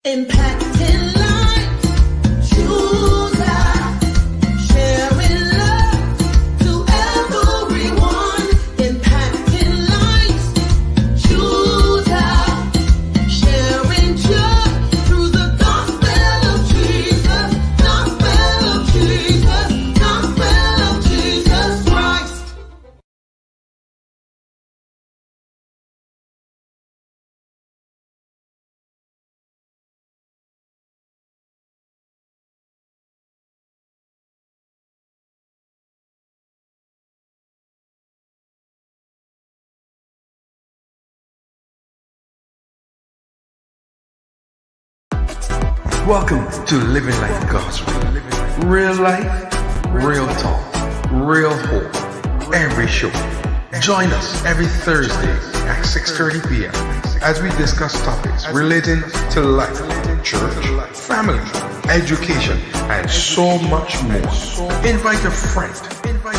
Impacting lives, choose life, sharing love to everyone. Impacting lives, choose life, sharing joy through the gospel of Jesus, gospel of Jesus, gospel of Jesus Christ. Welcome to Living Life God's Way. Real life, real talk, real hope. Every show. Join us every Thursday at 6:30 p.m. as we discuss topics relating to life, church, family, education, and so much more. Invite a friend.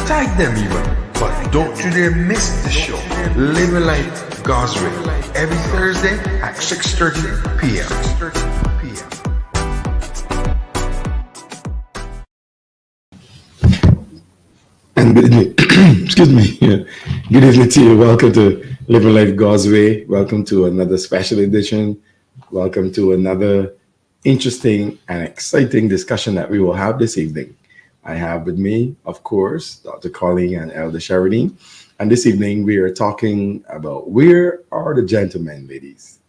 Tag them even. But don't you dare miss the show. Living Life God's Way. Every Thursday at 6:30 p.m. And good evening. Excuse me. Yeah. Good evening to you. Welcome to Living Life God's Way. Welcome to another special edition. Welcome to another interesting and exciting discussion that we will have this evening. I have with me, of course, Dr. Colleen and Elder Sheridan. And this evening we are talking about where are the gentlemen, ladies?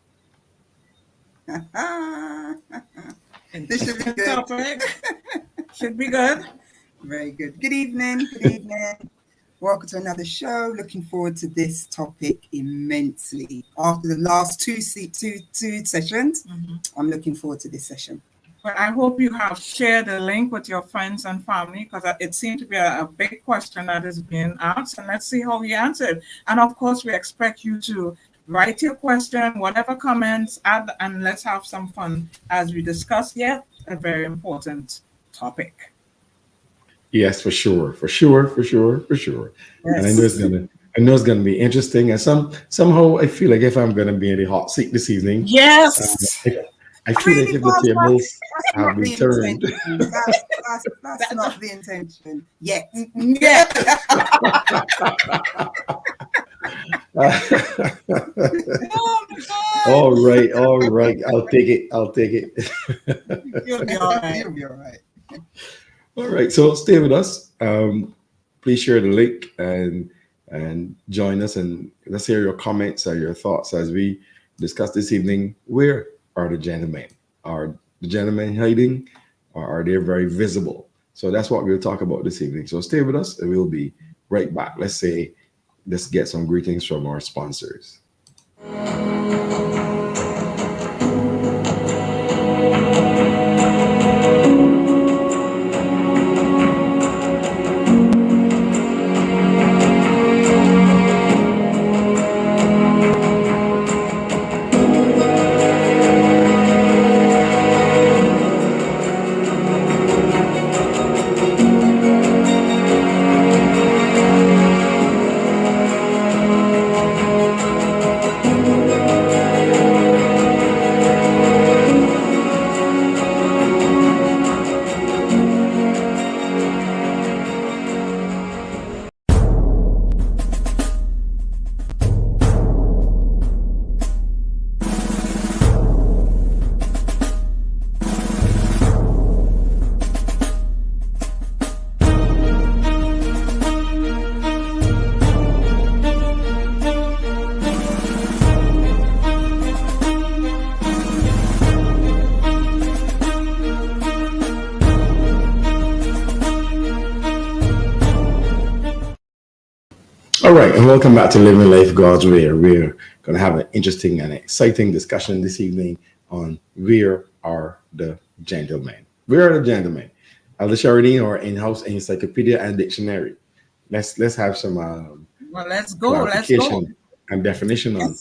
This should be good. Should be good. Very good. Good evening. Good evening. Welcome to another show. Looking forward to this topic immensely. After the last two sessions, I'm looking forward to this session. Well, I hope you have shared the link with your friends and family because it seemed to be a big question that is being asked. And let's see how we answer it. And of course, we expect you to write your question, whatever comments, add, and let's have some fun as we discuss yet a very important topic. Yes, for sure. Yes. And I know it's gonna be interesting. And somehow I feel like if I'm gonna be in the hot seat this evening, Yes. I feel like if the tables have been turned. That's not the intention yet. Yeah. All right. I'll take it. You'll be all right. You'll be all right. All right, so stay with us. Please share the link and join us, and let's hear your comments or your thoughts as we discuss this evening. Where are the gentlemen? Are the gentlemen hiding, or are they very visible? So that's what we'll talk about this evening. So stay with us, and we'll be right back. Let's get some greetings from our sponsors. All right, and welcome back to Living Life God's Way. We're going to have an interesting and exciting discussion this evening on where are the gentlemen? Where are the gentlemen? Elder Sheridan, or in-house encyclopedia and dictionary. Let's have some Let's go. clarification and definition on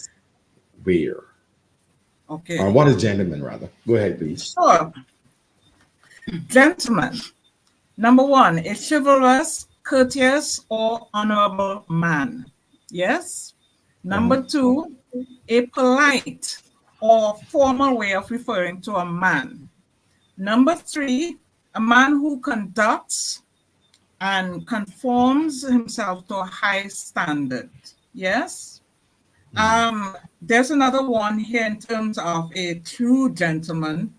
where. Okay. Or what is gentleman, rather. Go ahead, please. Sure. Gentleman. Number one, a chivalrous, courteous, or honorable man. Yes. Number two, a polite, or formal way of referring to a man. Number 3, a man who conducts and conforms himself to a high standard. Yes? There's another one here in terms of a true gentleman.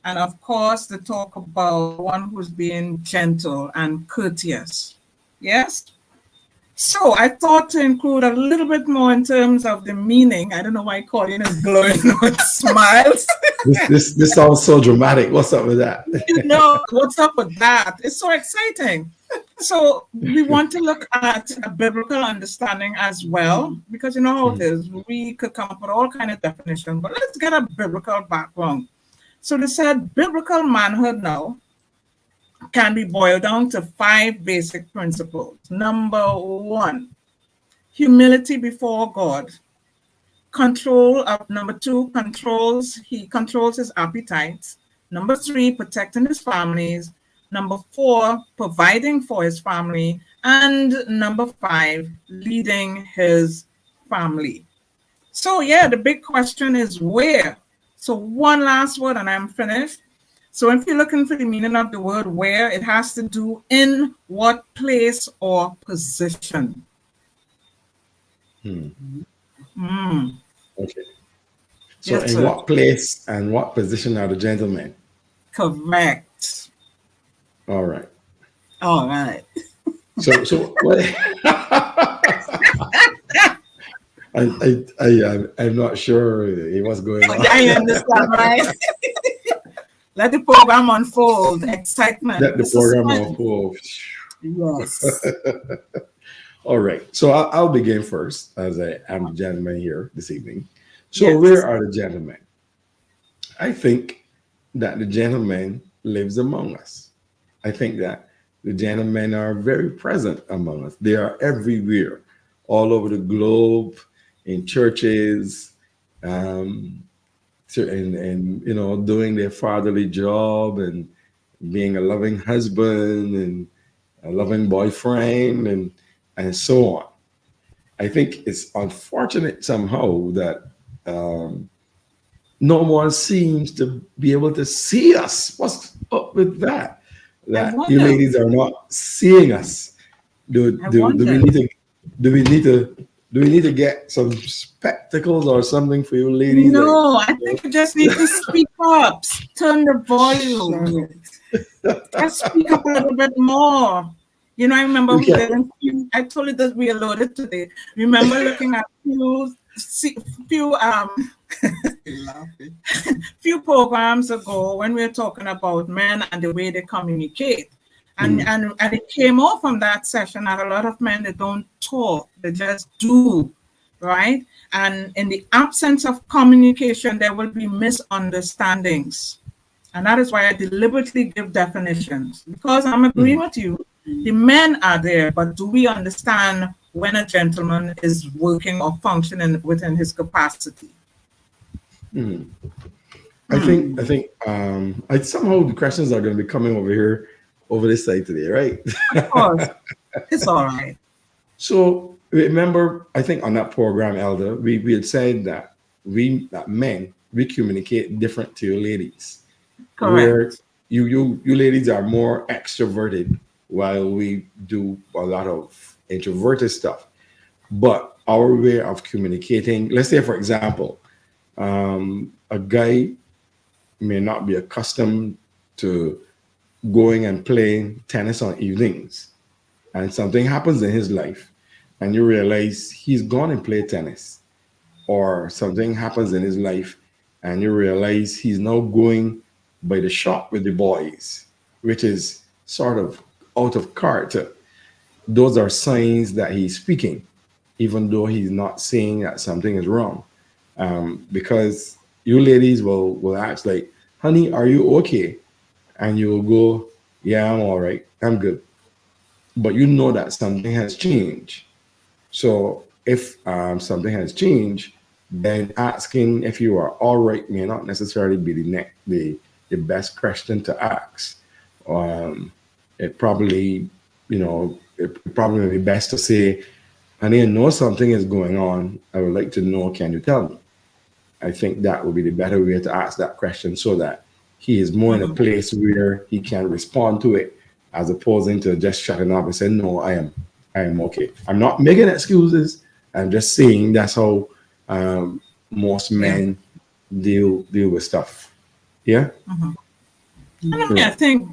And of course, the talk about one who's being gentle and courteous. Yes? So I thought to include a little bit more in terms of the meaning. I don't know why Colin is glowing with smiles. This sounds so dramatic. What's up with that? You know, what's up with that? It's so exciting. So we want to look at a biblical understanding as well, because you know how it is. We could come up with all kind of definitions, but let's get a biblical background. So they said biblical manhood now can be boiled down to 5 basic principles. Number 1, humility before God. Number 2, he controls his appetites. Number 3, protecting his families. Number 4, providing for his family. And number 5, leading his family. So yeah, the big question is where? So one last word and I'm finished. So if you're looking for the meaning of the word where, it has to do in what place or position. Okay. So Yes, in sir. what place and what position are the gentlemen? Correct. All right. All right. So what? I'm not sure what's going on. I understand, right? Let the program unfold. Excitement. Let the This is program fun. unfold. Yes. All right. So I'll begin first, as I am the gentleman here this evening. So Yes. where are the gentlemen? I think that the gentleman lives among us. I think that the gentlemen are very present among us. They are everywhere, all over the globe, in churches, and you know, doing their fatherly job and being a loving husband and a loving boyfriend and so on. I think it's unfortunate somehow that no one seems to be able to see us. What's up with that? That you wonder. ladies are not seeing us. Do we wonder. need to get some spectacles or something for you ladies? No, I think you just need to speak up. Turn the volume. Just speak up a little bit more. You know, I remember we Okay. did a few, I told you that we are loaded today. Remember looking at few programs ago when we were talking about men and the way they communicate. And it came off from that session that a lot of men, they don't talk, they just do, right? And in the absence of communication, there will be misunderstandings. And that is why I deliberately give definitions, because I'm agreeing with you. The men are there, but do we understand when a gentleman is working or functioning within his capacity? I think somehow the questions are going to be coming over this side today, right? Of course, it's all right. So remember, I think on that program, Elder, we had said that men we communicate different to you ladies. Correct. Where you ladies are more extroverted while we do a lot of introverted stuff. But our way of communicating, let's say for example, a guy may not be accustomed to going and playing tennis on evenings, and something happens in his life, and you realize he's gone and played tennis, or something happens in his life, and you realize he's now going by the shop with the boys, which is sort of out of character. Those are signs that he's speaking, even though he's not saying that something is wrong. Because you ladies will ask like, honey, are you okay? And you will go, yeah, I'm all right. I'm good. But you know that something has changed. So if something has changed, then asking if you are all right may not necessarily be the best question to ask. It probably may be best to say, honey, I know something is going on. I would like to know, can you tell me? I think that would be the better way to ask that question so that he is more in a place where he can respond to it as opposed to just shutting up and saying, no, I am okay. I'm not making excuses. I'm just saying that's how most men deal with stuff. Yeah. I think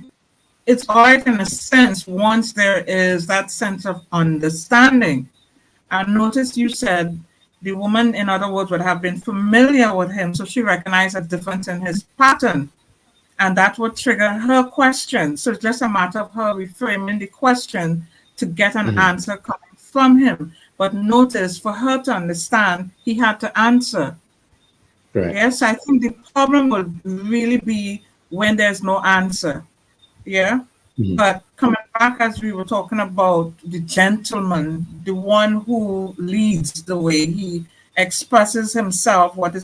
it's all right in a sense once there is that sense of understanding. And notice you said the woman, in other words, would have been familiar with him, so she recognized a difference in his pattern. And that would trigger her question. So it's just a matter of her reframing the question to get an answer coming from him. But notice, for her to understand, he had to answer. Right. Yes, I think the problem will really be when there's no answer. Yeah. But coming back, as we were talking about the gentleman, the one who leads the way, he expresses himself, what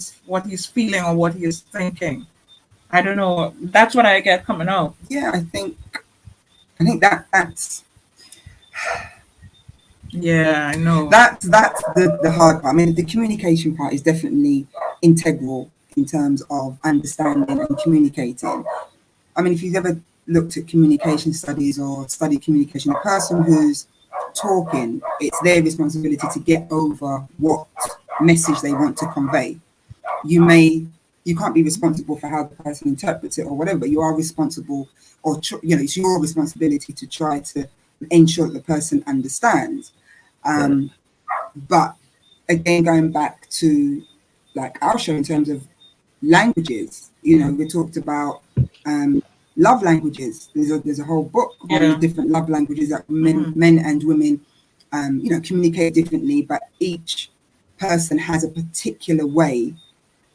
he's feeling or what he is thinking. I don't know. That's what I get coming out. Yeah, I think that's Yeah, I know. that's the hard part. I mean, the communication part is definitely integral in terms of understanding and communicating. I mean, if you've ever looked at communication studies or studied communication, a person who's talking, it's their responsibility to get over what message they want to convey. You can't be responsible for how the person interprets it or whatever. You are responsible, or it's your responsibility to try to ensure that the person understands. But again, going back to like our show in terms of languages, we talked about love languages. There's a whole book on the different love languages that men and women, communicate differently, but each person has a particular way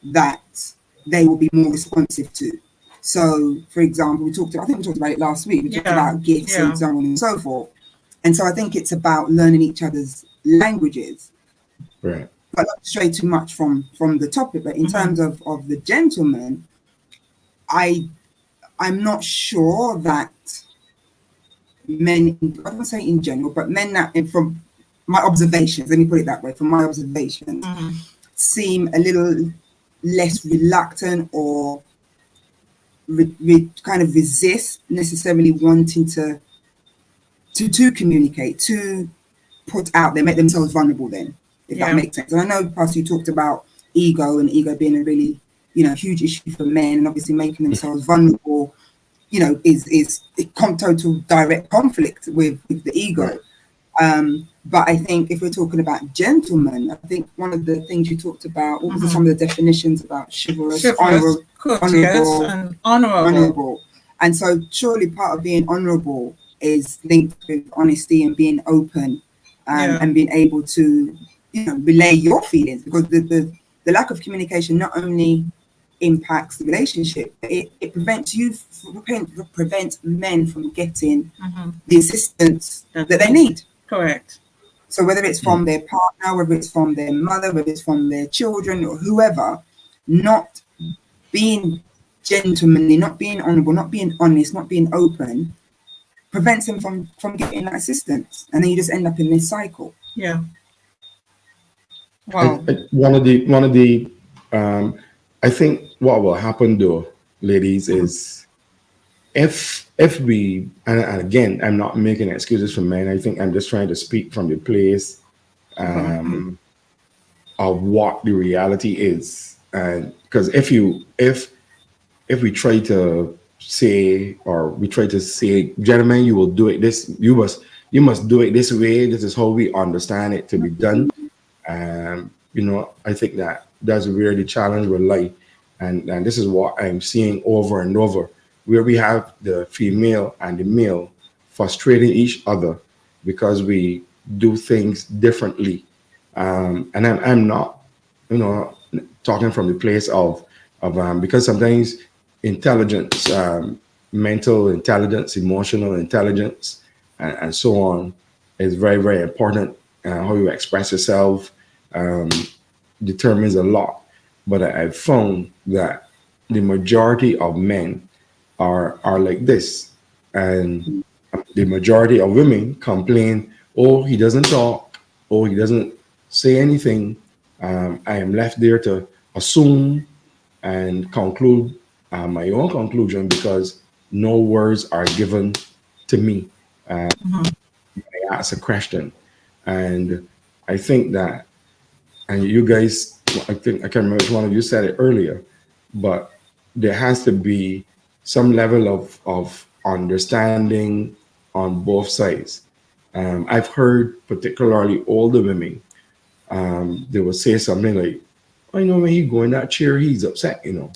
that they will be more responsive to. So, for example, I think we talked about it last week. We talked about gifts and so on and so forth. And so I think it's about learning each other's languages. Right. But not to stray too much from the topic, but in terms of the gentleman, I'm not sure that men, I don't say in general, but men that, from my observations, let me put it that way, from my observations, seem a little less reluctant or kind of resist necessarily wanting to communicate, to put out there, make themselves vulnerable then, if that makes sense. And I know, Pastor, you talked about ego and ego being a really, huge issue for men, and obviously making themselves vulnerable, is total direct conflict with the ego. But I think if we're talking about gentlemen, I think one of the things you talked about, what were some of the definitions about chivalrous, honorable, and honorable. And so surely part of being honorable is linked with honesty and being open, and being able to, relay your feelings, because the lack of communication not only impacts the relationship, it prevents men from getting the assistance that they need. Correct. So whether it's from their partner, whether it's from their mother, whether it's from their children or whoever, not being gentlemanly, not being honorable, not being honest, not being open, prevents them from getting that assistance. And then you just end up in this cycle. Yeah. Wow. One of the I think what will happen though, ladies, is if we, and again, I'm not making excuses for men. I think I'm just trying to speak from the place of what the reality is. And because if we try to say, gentlemen, you will do it this, you must do it this way. This is how we understand it to be done. I think that's where the challenge will lie. And this is what I'm seeing over and over, where we have the female and the male frustrating each other because we do things differently. And I'm not, talking from the place of because sometimes intelligence, mental intelligence, emotional intelligence, and so on is very, very important. How you express yourself determines a lot. But I've found that the majority of men are like this, and the majority of women complain, oh, he doesn't talk, oh, he doesn't say anything. I am left there to assume and conclude my own conclusion because no words are given to me. I ask a question, and I think that, and you guys, I think I can't remember which one of you said it earlier, but there has to be some level of understanding on both sides. I've heard particularly older women, they will say something like, I know when he go in that chair, he's upset, you know.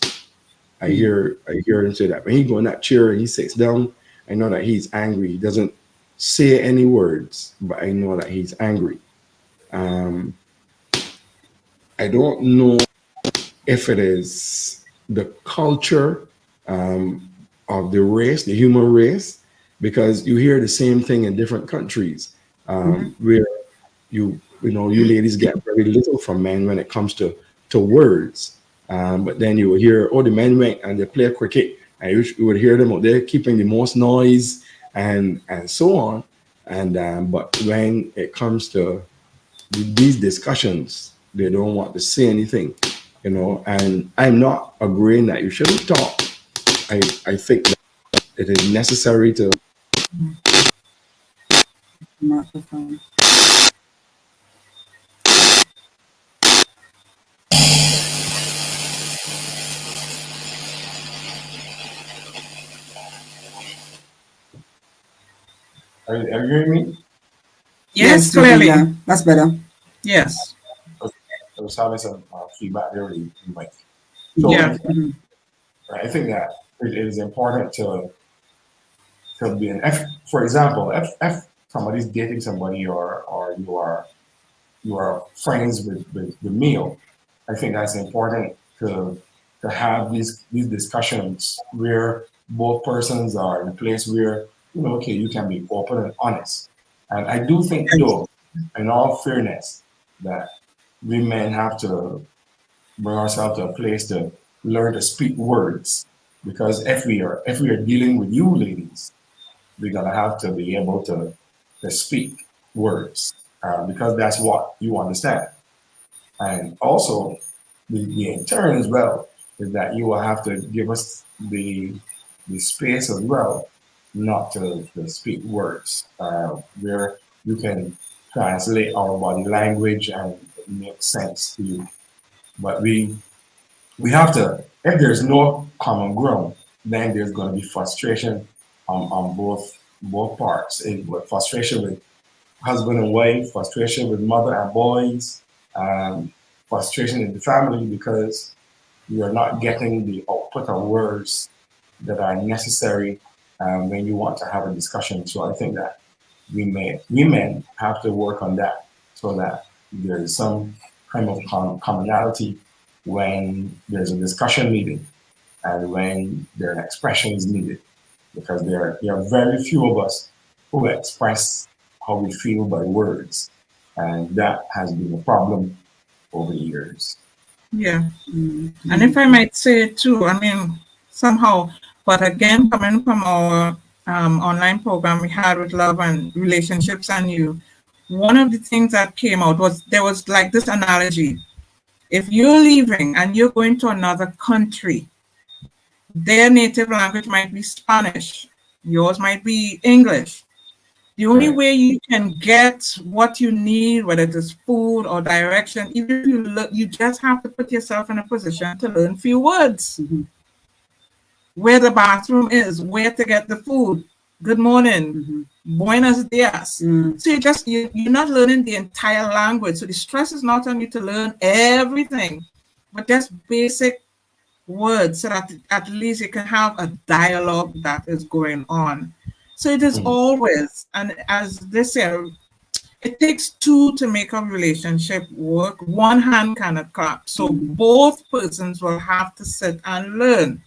I hear him say that. When he go in that chair and he sits down, I know that he's angry. He doesn't say any words, but I know that he's angry. Um, I don't know if it is the culture of the race, the human race, because you hear the same thing in different countries, where you ladies get very little from men when it comes to words. But then you will hear, oh, the men went and they play cricket, and you would hear them out there keeping the most noise and so on. And but when it comes to these discussions, they don't want to say anything, you know. And I'm not agreeing that you shouldn't talk. I think that it is necessary to. Microphone. Are you hearing me? Yes, Ruby, clearly. yeah, that's better. Yes. I was having some feedback there with you, Mike. So Yeah. I think that it is important to be an for example, if somebody's dating somebody or you are friends with Meal, I think that's important to have these discussions where both persons are in a place where okay, you can be open and honest. And I do think though, in all fairness, that we men have to bring ourselves to a place to learn to speak words. Because if we are dealing with you ladies, we're gonna have to be able to speak words because that's what you understand. And also, the intern as well is that you will have to give us the space as well, not to speak words, where you can translate our body language and it makes sense to you. But we have to, if there's no common ground, then there's going to be frustration on both parts. Frustration with husband and wife, frustration with mother and boys, frustration in the family because you are not getting the output of words that are necessary when you want to have a discussion. So I think that we men have to work on that so that there is some kind of commonality when there's a discussion needed and when there are expressions needed, because there are very few of us who express how we feel by words, and that has been a problem over the years. Yeah. And if I might say too, I mean, somehow, but again, coming from our online program we had with Love and Relationships and You, one of the things that came out was there was like this analogy. If you're leaving and you're going to another country, their native language might be Spanish, yours might be English. The only way you can get what you need, whether it is food or direction, even if you look, you just have to put yourself in a position to learn few words. Where the bathroom is, where to get the food, good morning, buenos dias. So you're not learning the entire language. So the stress is not on you to learn everything, but just basic words so that at least you can have a dialogue that is going on. So it is always, and as they say, it takes two to make a relationship work. One hand cannot clap. So both persons will have to sit and learn.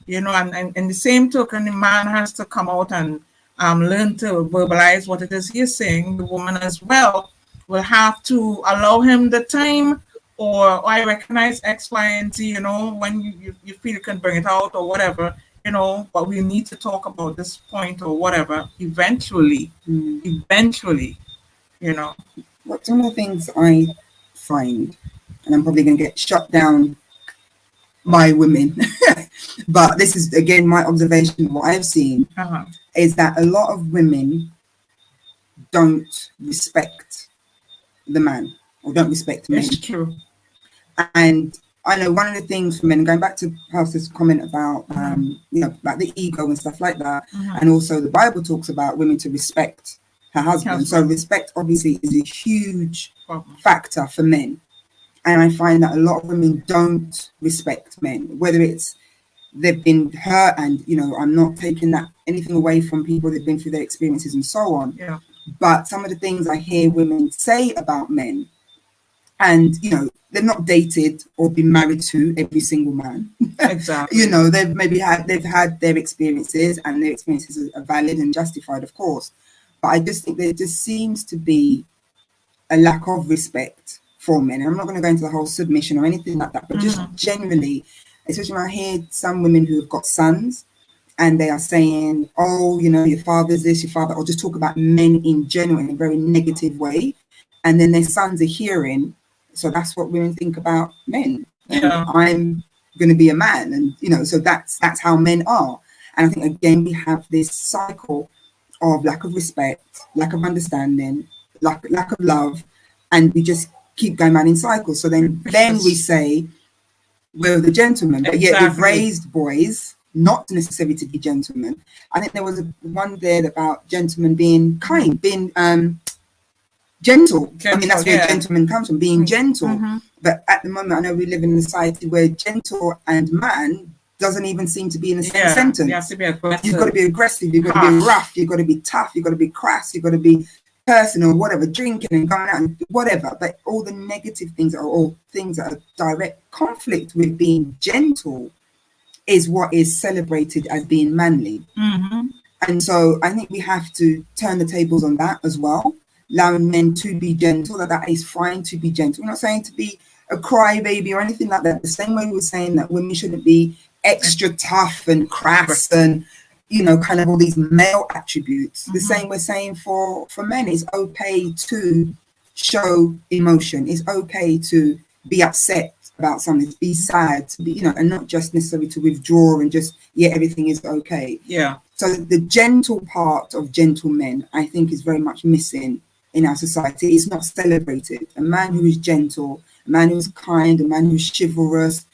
And in the same token, the man has to come out and learn to verbalize what it is he's saying. The woman as well will have to allow him the time, or I recognize X, Y, and Z, when you feel you can bring it out or whatever, but we need to talk about this point or whatever, eventually. What's one of the things I find, and I'm probably going to get shut down my women, but this is again my observation. What I've seen Uh-huh. is that a lot of women don't respect the man or don't respect men. It's true. And I know one of the things for men, going back to Pastor's comment about, you know, about the ego and stuff like that, and also the Bible talks about women to respect her husband. So respect obviously is a huge Problem. factor for men. And I find that a lot of women don't respect men, whether it's they've been hurt, and you know, I'm not taking that anything away from people that've been through their experiences and so on. Yeah. But some of the things I hear women say about men, and you know, they've not dated or been married to every single man. Exactly. You know, they've had their experiences, and their experiences are valid and justified, of course. But I just think there just seems to be a lack of respect for men. And I'm not going to go into the whole submission or anything like that, but just generally, especially when I hear some women who have got sons and they are saying, oh, you know, your father's this, your father, or just talk about men in general in a very negative way. And then their sons are hearing, so that's what women think about men. And Yeah. I'm going to be a man. And, you know, so that's how men are. And I think, again, we have this cycle of lack of respect, lack of understanding, lack of love, and we just keep going around in cycles. So then we say we're the gentlemen, but yet we've Exactly. raised boys not necessarily to be gentlemen. I think there was one there about gentlemen being kind, being gentle. I mean, that's where yeah. gentleman comes from, being gentle. Mhm. But at the moment, I know we live in a society where gentle and man doesn't even seem to be in the same Yeah. sentence. You have to be aggressive. You've got to be aggressive, you've got to be Harsh. rough, you've got to be tough, you've got to be crass, you've got to be personal, whatever, drinking and going out and whatever. But all the negative things are all things that are direct conflict with being gentle is what is celebrated as being manly. Mhm. And so I think we have to turn the tables on that as well, allowing men to be gentle, that is fine to be gentle. We're not saying to be a crybaby or anything like that. The same way we're saying that women shouldn't be extra tough and crass and, you know, kind of all these male attributes. The same we're saying for men. It's okay to show emotion. It's okay to be upset about something, to be sad, to be, you know, and not just necessarily to withdraw and just, yeah, everything is okay. Yeah. So the gentle part of gentlemen, I think, is very much missing in our society. It's not celebrated. A man who is gentle, a man who's kind, a man who's chivalrous,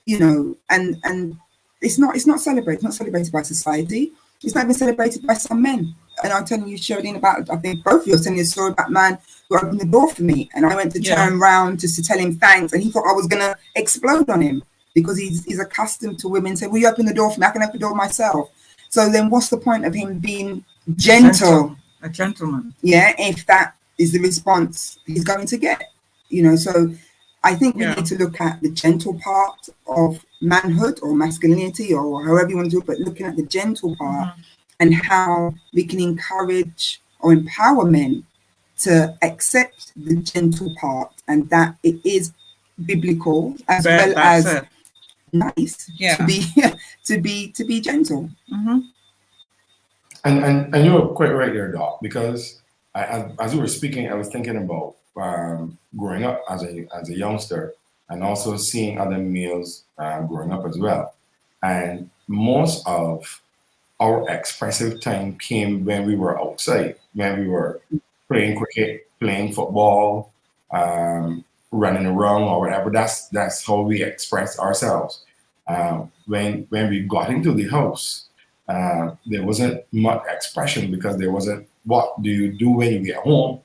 you know, and it's not celebrated. It's not celebrated by society. It's not even celebrated by some men. And I'm telling you, Sherilyn, about, I think both of you are telling a story about a man who opened the door for me, and I went to turn around just to tell him thanks, and he thought I was gonna explode on him because he's accustomed to women saying, "Will you open the door for me? I can open the door myself." So then what's the point of him being gentle? A gentleman. Yeah, if that is the response he's going to get, you know. So I think we need to look at the gentle part of manhood or masculinity or however you want to do it, but looking at the gentle part and how we can encourage or empower men to accept the gentle part, and that it is biblical as well as nice to be gentle. Mm-hmm. And you were quite right there, Doc, because as you were speaking, I was thinking about growing up as a youngster and also seeing other males growing up as well. And most of our expressive time came when we were outside, when we were playing cricket, playing football, running around or whatever. That's how we express ourselves. When we got into the house, there wasn't much expression because there wasn't, what do you do when you get home?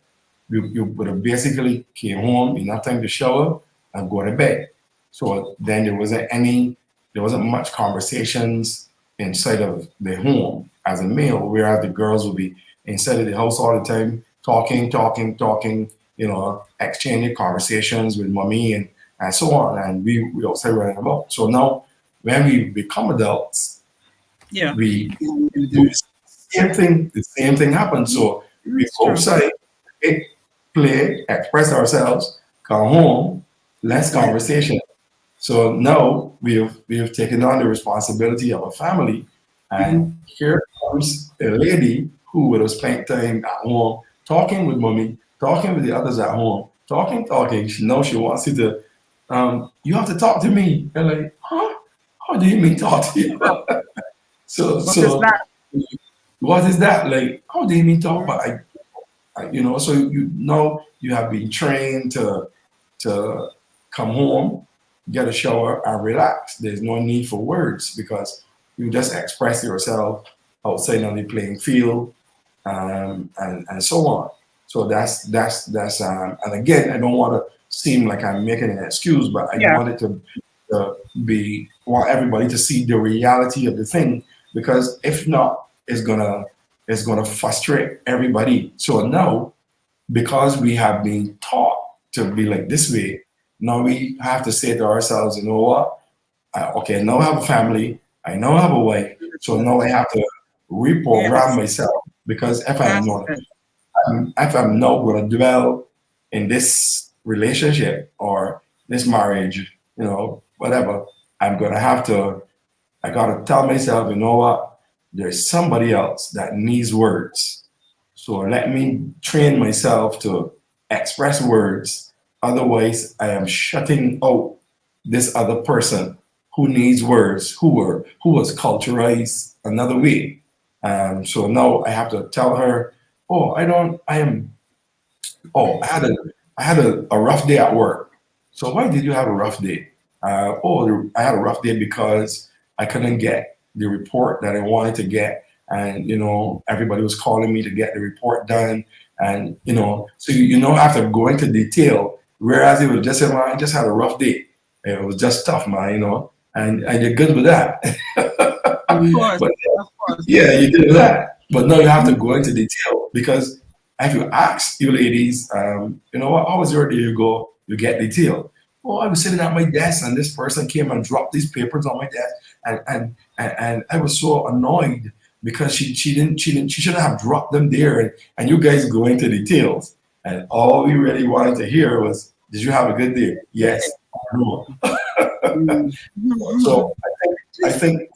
You would have basically came home, enough time to shower and go to bed. So then there wasn't much conversations inside of the home as a male, whereas the girls would be inside of the house all the time, talking, you know, exchanging conversations with mommy and so on. And we outside running about. So now when we become adults, we do the same thing happens. So we go outside, play, express ourselves, come home, less conversation. So now we've taken on the responsibility of a family, and here comes a lady who would have spent time at home talking with mommy, talking with the others at home, talking. Now she wants you to, you have to talk to me. And like, huh? how do you mean talk to you? so What is so that? what is that like? How do you mean talk? But so you know you have been trained to come home, get a shower, and relax. There's no need for words because you just express yourself outside on the playing field, and so on. So that's and again, I don't want to seem like I'm making an excuse, but I Yeah. wanted to want everybody to see the reality of the thing, because if not, it's gonna frustrate everybody. So now, because we have been taught to be like this way, now we have to say to ourselves, you know what? Okay, now I have a family. I now have a wife. So now I have to reprogram Yes. myself, because That's it. if I'm now going to dwell in this relationship or this marriage, whatever, I'm going to have to, I got to tell myself, you know what? There's somebody else that needs words. So let me train myself to express words. Otherwise, I am shutting out this other person who needs words, who was culturalized another way. So now I have to tell her, oh, I had a rough day at work. So why did you have a rough day? I had a rough day because I couldn't get the report that I wanted to get, and everybody was calling me to get the report done, and so after going to detail, whereas it was just saying, I just had a rough day. It was just tough, man, and you're good with that. Of course. But Of course. yeah, you did that. But now you have to go into detail, because if you ask you ladies, how was your day? You go, you get detail. Oh, I was sitting at my desk and this person came and dropped these papers on my desk, and I was so annoyed because she shouldn't have dropped them there, and you guys go into details, and all we really wanted to hear was, did you have a good day? Yes or no. So I think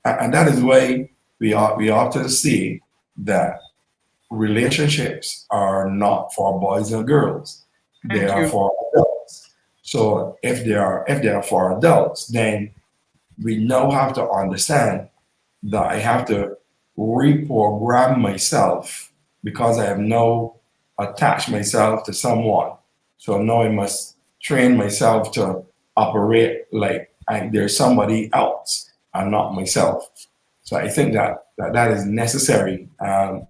and that is why we ought to see that relationships are not for boys and girls; they Thank are you. for adults. So if they are for adults, then we now have to understand that I have to reprogram myself, because I have now attached myself to someone. So now I must train myself to operate like there's somebody else and not myself. So I think that is necessary.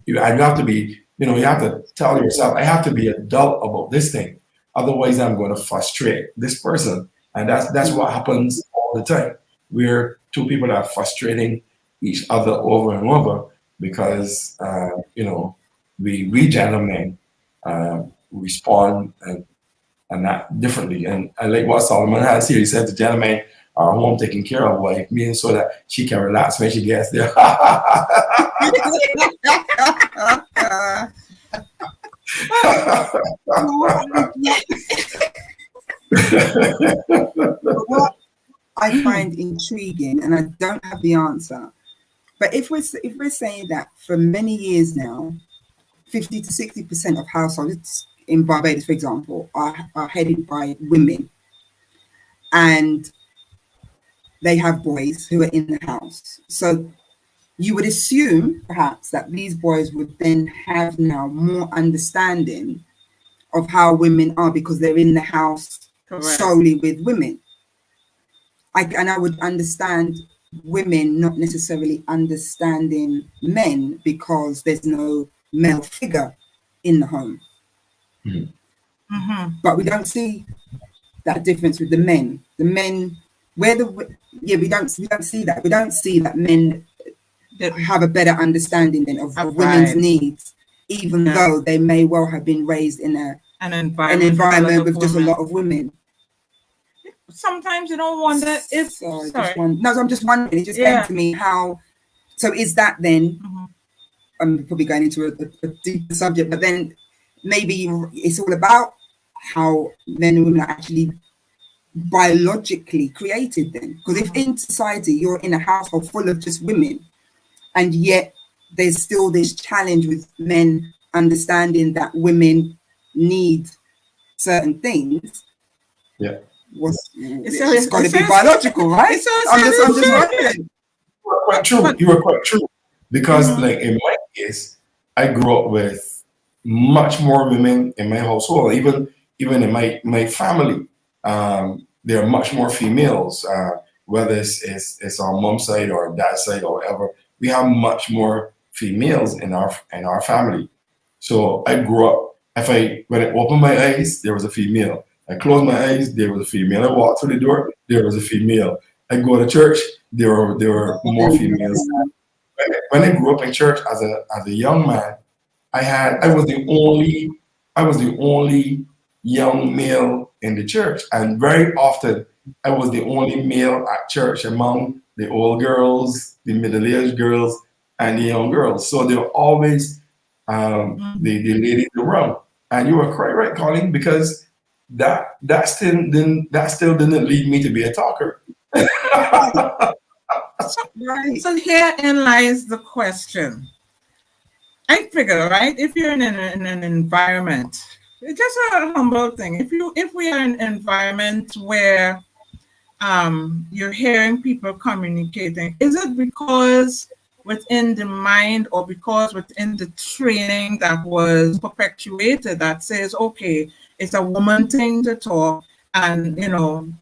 You have to be, you have to tell yourself, I have to be adult about this thing. Otherwise, I'm going to frustrate this person. And that's what happens all the time. We're two people that are frustrating each other over and over because, we gentlemen respond and that differently. And I like what Solomon has here. He said the gentlemen are home taking care of wife, meaning so that she can relax when she gets there. What I find intriguing, and I don't have the answer, but if we're saying that for many years now, 50 to 60% of households in Barbados, for example, are headed by women, and they have boys who are in the house. So you would assume perhaps that these boys would then have now more understanding of how women are, because they're in the house Correct. solely with women. I would understand women not necessarily understanding men because there's no male figure in the home. Mm-hmm. But we don't see that difference with the men. The men, we don't see that. We don't see that men have a better understanding then of women's needs, even though they may well have been raised in an environment with just a lot of women. Sometimes you don't wonder if. So I'm just wondering. It just came to me how. So is that then? I'm probably going into a deeper subject, but then maybe it's all about how men and women are actually biologically created then. Because if in society you're in a household full of just women, and yet there's still this challenge with men understanding that women need certain things. Yeah. It's got to be biological, right? It's so I'm just serious. wondering. You were quite true. You were quite true. Because, like in my case, I grew up with much more women in my household. Even in my family, there are much more females. Whether it's on mom's side or dad's side or whatever, we have much more females in our family. So I grew up. When I opened my eyes, there was a female. I closed my eyes, there was a female. I walked through the door, there was a female. I go to church, there were more females. When I grew up in church as a young man, I was the only young male in the church, and very often I was the only male at church among the old girls, the middle-aged girls, and the young girls. So they were always the ladies around. And you were quite right, Colin, because that still didn't lead me to be a talker. Right. So herein lies the question. I figure, right? If you're in an environment, it's just a humble thing. If we are in an environment where you're hearing people communicating, is it because within the mind or because within the training that was perpetuated that says, okay, it's a woman thing to talk, and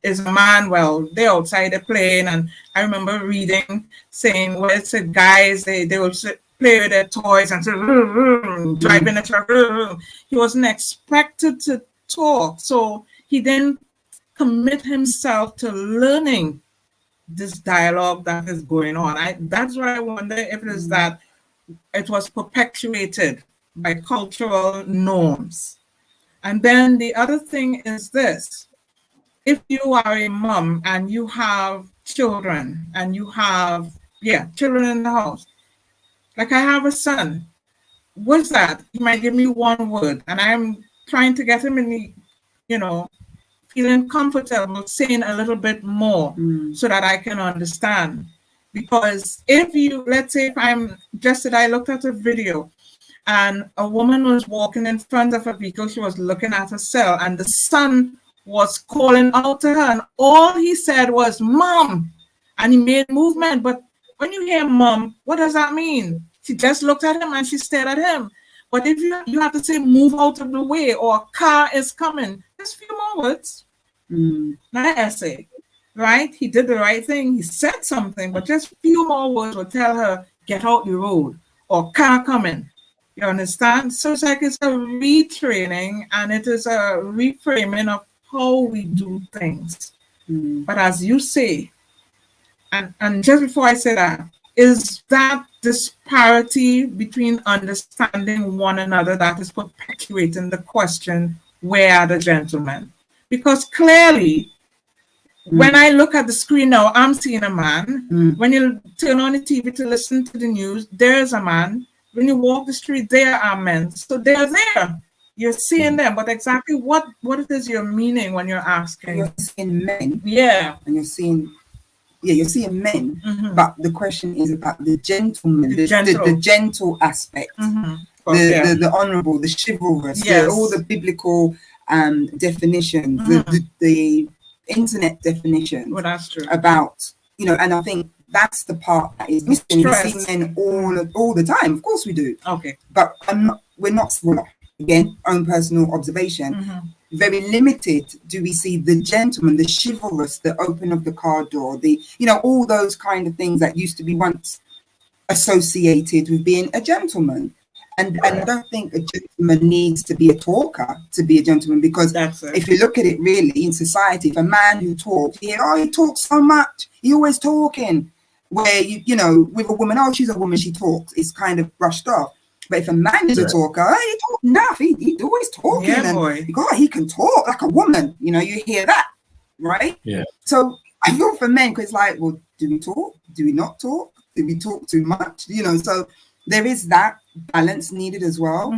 is a man, well, they're outside the plane. And I remember reading saying, well, it's a guys, they will play with their toys and say, driving a truck. He wasn't expected to talk, so he didn't commit himself to learning this dialogue that is going on. That's why I wonder if it is that it was perpetuated by cultural norms. And then the other thing is this: if you are a mom and you have children and you have children in the house, like I have a son, what's that? He might give me one word, and I'm trying to get him in the, feeling comfortable saying a little bit more so that I can understand. Because let's say if I looked at a video and a woman was walking in front of a vehicle, she was looking at her cell, and the son was calling out to her, and all he said was, "Mom," and he made movement. But when you hear "mom," what does that mean? She just looked at him and she stared at him. But if you have to say, "Move out of the way," or "a car is coming," just a few more words. Not essay, right? He did the right thing. He said something, but just a few more words will tell her, "Get out the road," or "car coming." You understand? So it's like it's a retraining, and it is a reframing of how we do things. But as you say, and just before I say that, is that disparity between understanding one another that is perpetuating the question, where are the gentlemen? Because clearly, when I look at the screen now, I'm seeing a man. When you turn on the TV to listen to the news, there's a man. When you walk the street, there are men. So they're there. You're seeing them. But exactly what it is you're meaning when you're asking? You're seeing men. Yeah. And you're seeing men. But the question is about the gentleman, the gentle aspect, the honorable, the chivalrous, all the biblical definitions, the internet definitions. Well, that's true. About, and I think that's the part that is missing. We see men all the time. Of course we do. Okay. But we're not, again, own personal observation. Very limited do we see the gentleman, the chivalrous, the open of the car door, all those kind of things that used to be once associated with being a gentleman. And I don't think a gentleman needs to be a talker to be a gentleman, because if you look at it really in society, if a man who talks, he talks so much, he's always talking. Where with a woman, she's a woman, she talks, it's kind of brushed off. But if a man is a talker, he talks enough. He's always talking, and God, he can talk like a woman. You hear that, right? Yeah. So I feel for men, because it's like, well, do we talk? Do we not talk? Do we talk too much? So there is that balance needed as well.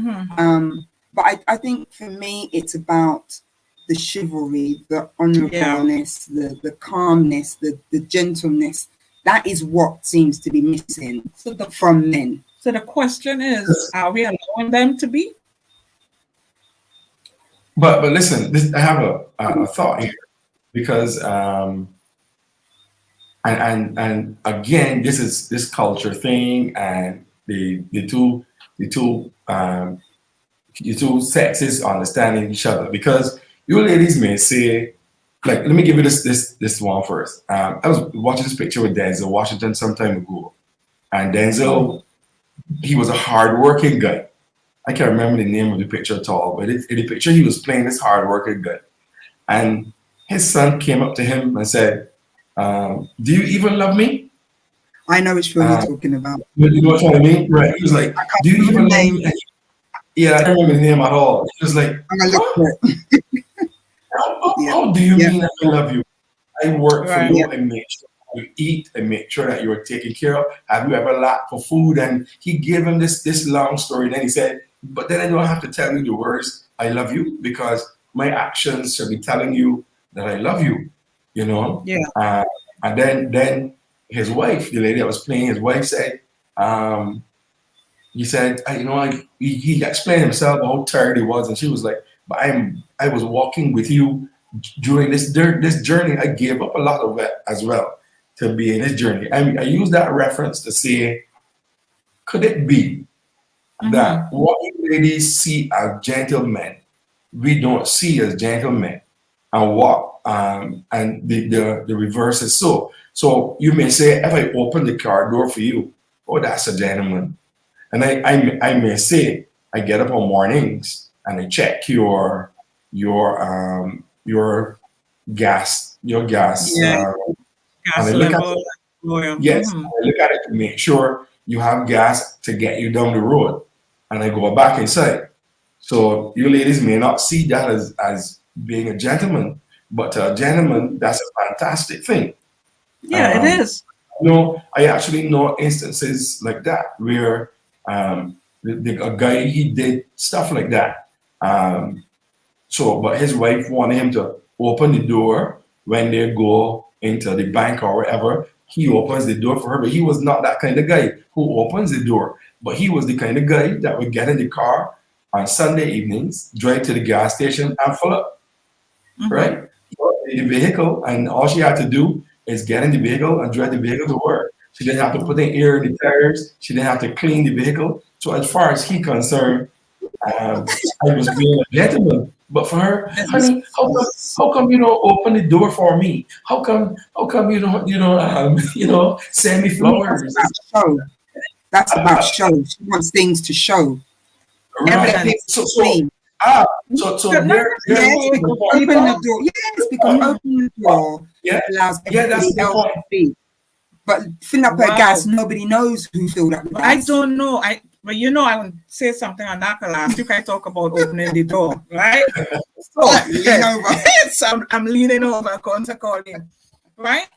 But I think for me, it's about the chivalry, the honorableness, the calmness, the gentleness. That is what seems to be missing from men. So the question is, are we allowing them to be? But listen, I have a thought here. because and again, this is this culture thing, and the two sexes understanding each other, because you ladies may say, like, let me give you this one first. I was watching this picture with Denzel Washington some time ago, and Denzel, he was a hardworking guy. I can't remember the name of the picture at all, but in the picture he was playing this hardworking guy, and his son came up to him and said, "Do you even love me?" I know which film you're talking about. You know what I mean? Right? He was like, "Do you even love me?" Yeah, I don't remember the name at all. He was like, I'm gonna look for it. how do you mean I love you? I work for Right. you and make sure you eat and make sure that you are taken care of. Have you ever lacked for food? And he gave him this long story. Then he said, but then I don't have to tell you the words, I love you, because my actions should be telling you that I love you, you know? Yeah. And then his wife, the lady that was playing, his wife said, he said, he explained himself how tired he was, and she was like, but I was walking with you during this journey. I gave up a lot of it as well to be in this journey. I use that reference to say, could it be that what you ladies see as gentlemen, we don't see as gentlemen, and what and the reverse is so. So you may say, if I open the car door for you, oh, that's a gentleman. And I may say, I get up on mornings and I check your gas, Yeah. and Gas I look at level. Oil. yes, I look at it to make sure you have gas to get you down the road, and I go back inside. So you ladies may not see that as being a gentleman, but to a gentleman, that's a fantastic thing. Yeah, it is. No, I actually know instances like that where a guy, he did stuff like that. But his wife wanted him to open the door when they go into the bank or wherever. He opens the door for her, but he was not that kind of guy who opens the door. But he was the kind of guy that would get in the car on Sunday evenings, drive to the gas station and fill up, right? In the vehicle, and all she had to do is get in the vehicle and drive the vehicle to work. She didn't have to put in air in the tires. She didn't have to clean the vehicle. So as far as he concerned, I was being a gentleman. But for her, honey, how come you don't open the door for me? How come you don't send me flowers? Show. That's about show. She wants things to show. Right. Everything So clean. there, Yes, open the door. Yes, because open the door yeah, allows yeah, that's everybody the else point. to be. But filling up her Wow. gas, nobody knows who filled up the gas. I don't know. But I would say something on that last. You can talk about opening the door, right? So, Lean over. so I'm leaning over, going to call you, right?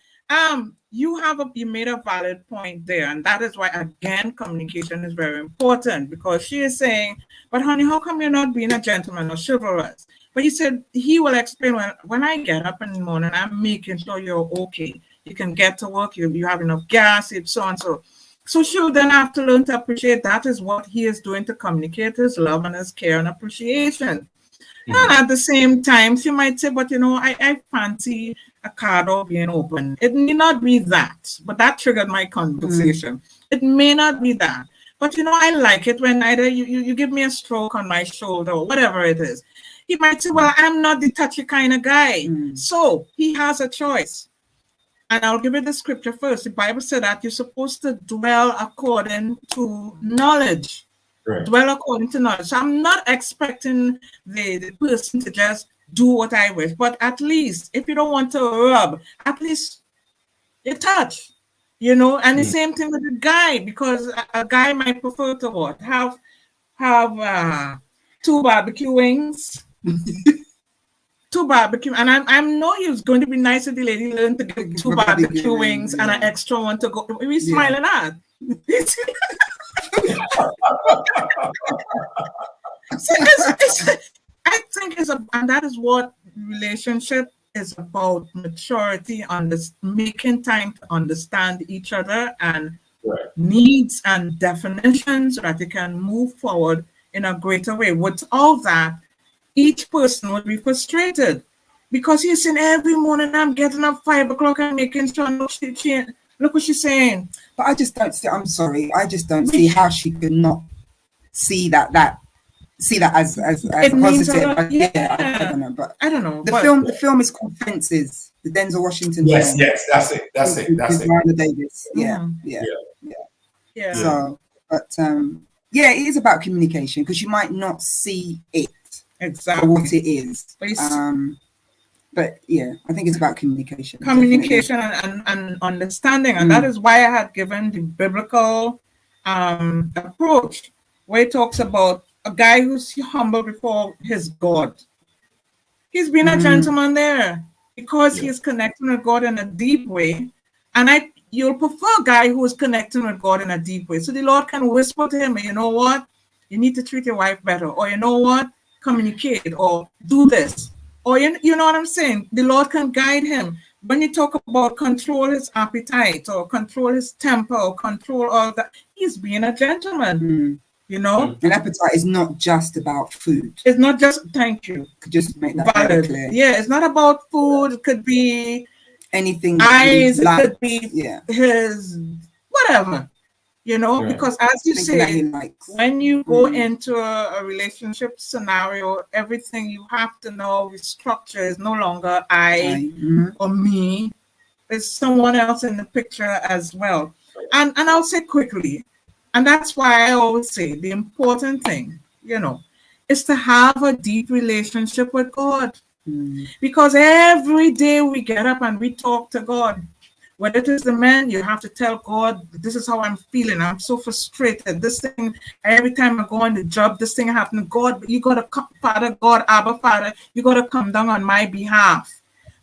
You made a valid point there, and that is why again communication is very important, because she is saying, "But honey, how come you're not being a gentleman or chivalrous?" But he said he will explain when I get up in the morning, I'm making sure you're okay. You can get to work. You have enough gas, so and so. So she'll then have to learn to appreciate that is what he is doing to communicate his love and his care and appreciation. And at the same time, she might say, but I fancy a car door being open. It may not be that, but that triggered my conversation. It may not be that. But I like it when either you give me a stroke on my shoulder or whatever it is. He might say, well, I'm not the touchy kind of guy. So he has a choice. And I'll give you the scripture first. The Bible said that you're supposed to dwell according to knowledge. Right. Dwell according to knowledge. So I'm not expecting the person to just do what I wish, but at least if you don't want to rub, at least you touch, and the same thing with the guy, because a guy might prefer to what? Have 2 barbecue wings. 2 barbecue, and I know he was going to be nice if the lady learned to get 2 barbecue wings and an extra one to go. We smiling at. I think and that is what relationship is about: maturity, making time to understand each other and needs and definitions, so that they can move forward in a greater way. With all that, each person would be frustrated. Because he's saying every morning I'm getting up 5 o'clock and making sure look what she's saying. But I just don't see. I'm sorry. I just don't see how she could not see that as It means a positive. lot. I Yeah. don't know. But I don't know. the but- film is called Fences, the Denzel Washington Yes, film. yes, that's it. With Viola Davis. Yeah, Mhm. yeah. Yeah. So, but yeah, it is about communication because you might not see it for Exactly. what it is. But it's- But yeah, I think it's about communication. Communication and understanding. And that is why I had given the biblical approach where it talks about a guy who's humble before his God. He's been a gentleman there because he's connecting with God in a deep way. And you'll prefer a guy who is connecting with God in a deep way. So the Lord can whisper to him, you know what? You need to treat your wife better. Or you know what? Communicate or do this. Or you know what I'm saying? The Lord can guide him. When you talk about control his appetite or control his temper or control all that, he's being a gentleman. You know? And appetite is not just about food. It's not just, thank you. Could just make that very Valid. clear. Yeah, it's not about food. It could be Anything eyes, it like, could be yeah, his whatever, you know, Yeah. because as you anything that he say, likes. when you go into a relationship scenario, everything you have to know the structure is no longer I or me, there's someone else in the picture as well. And I'll say quickly, and that's why I always say the important thing, you know, is to have a deep relationship with God. Because every day we get up and we talk to God. Whether it is the man, you have to tell God, this is how I'm feeling. I'm so frustrated. This thing, every time I go on the job, this thing happened. God, you got to come, Father God, Abba, Father, you got to come down on my behalf.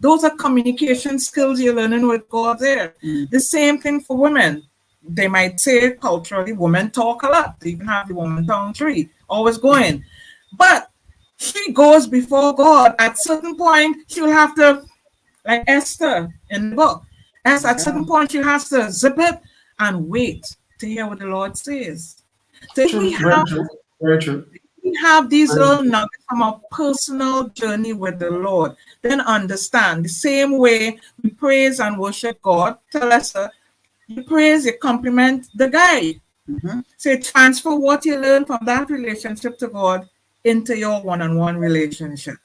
Those are communication skills you're learning with God there. The same thing for women. They might say culturally, women talk a lot. They even have the woman tongue tree, always going. But she goes before God. At certain point, she'll have to, like Esther in the book, at a certain point, she has to zip it and wait to hear what the Lord says. So if we Very have, true. Very true. we have these little nuggets from our personal journey with the Lord, then understand the same way we praise and worship God. Tell us, you praise, you compliment the guy. So you transfer what you learn from that relationship to God into your one-on-one relationship.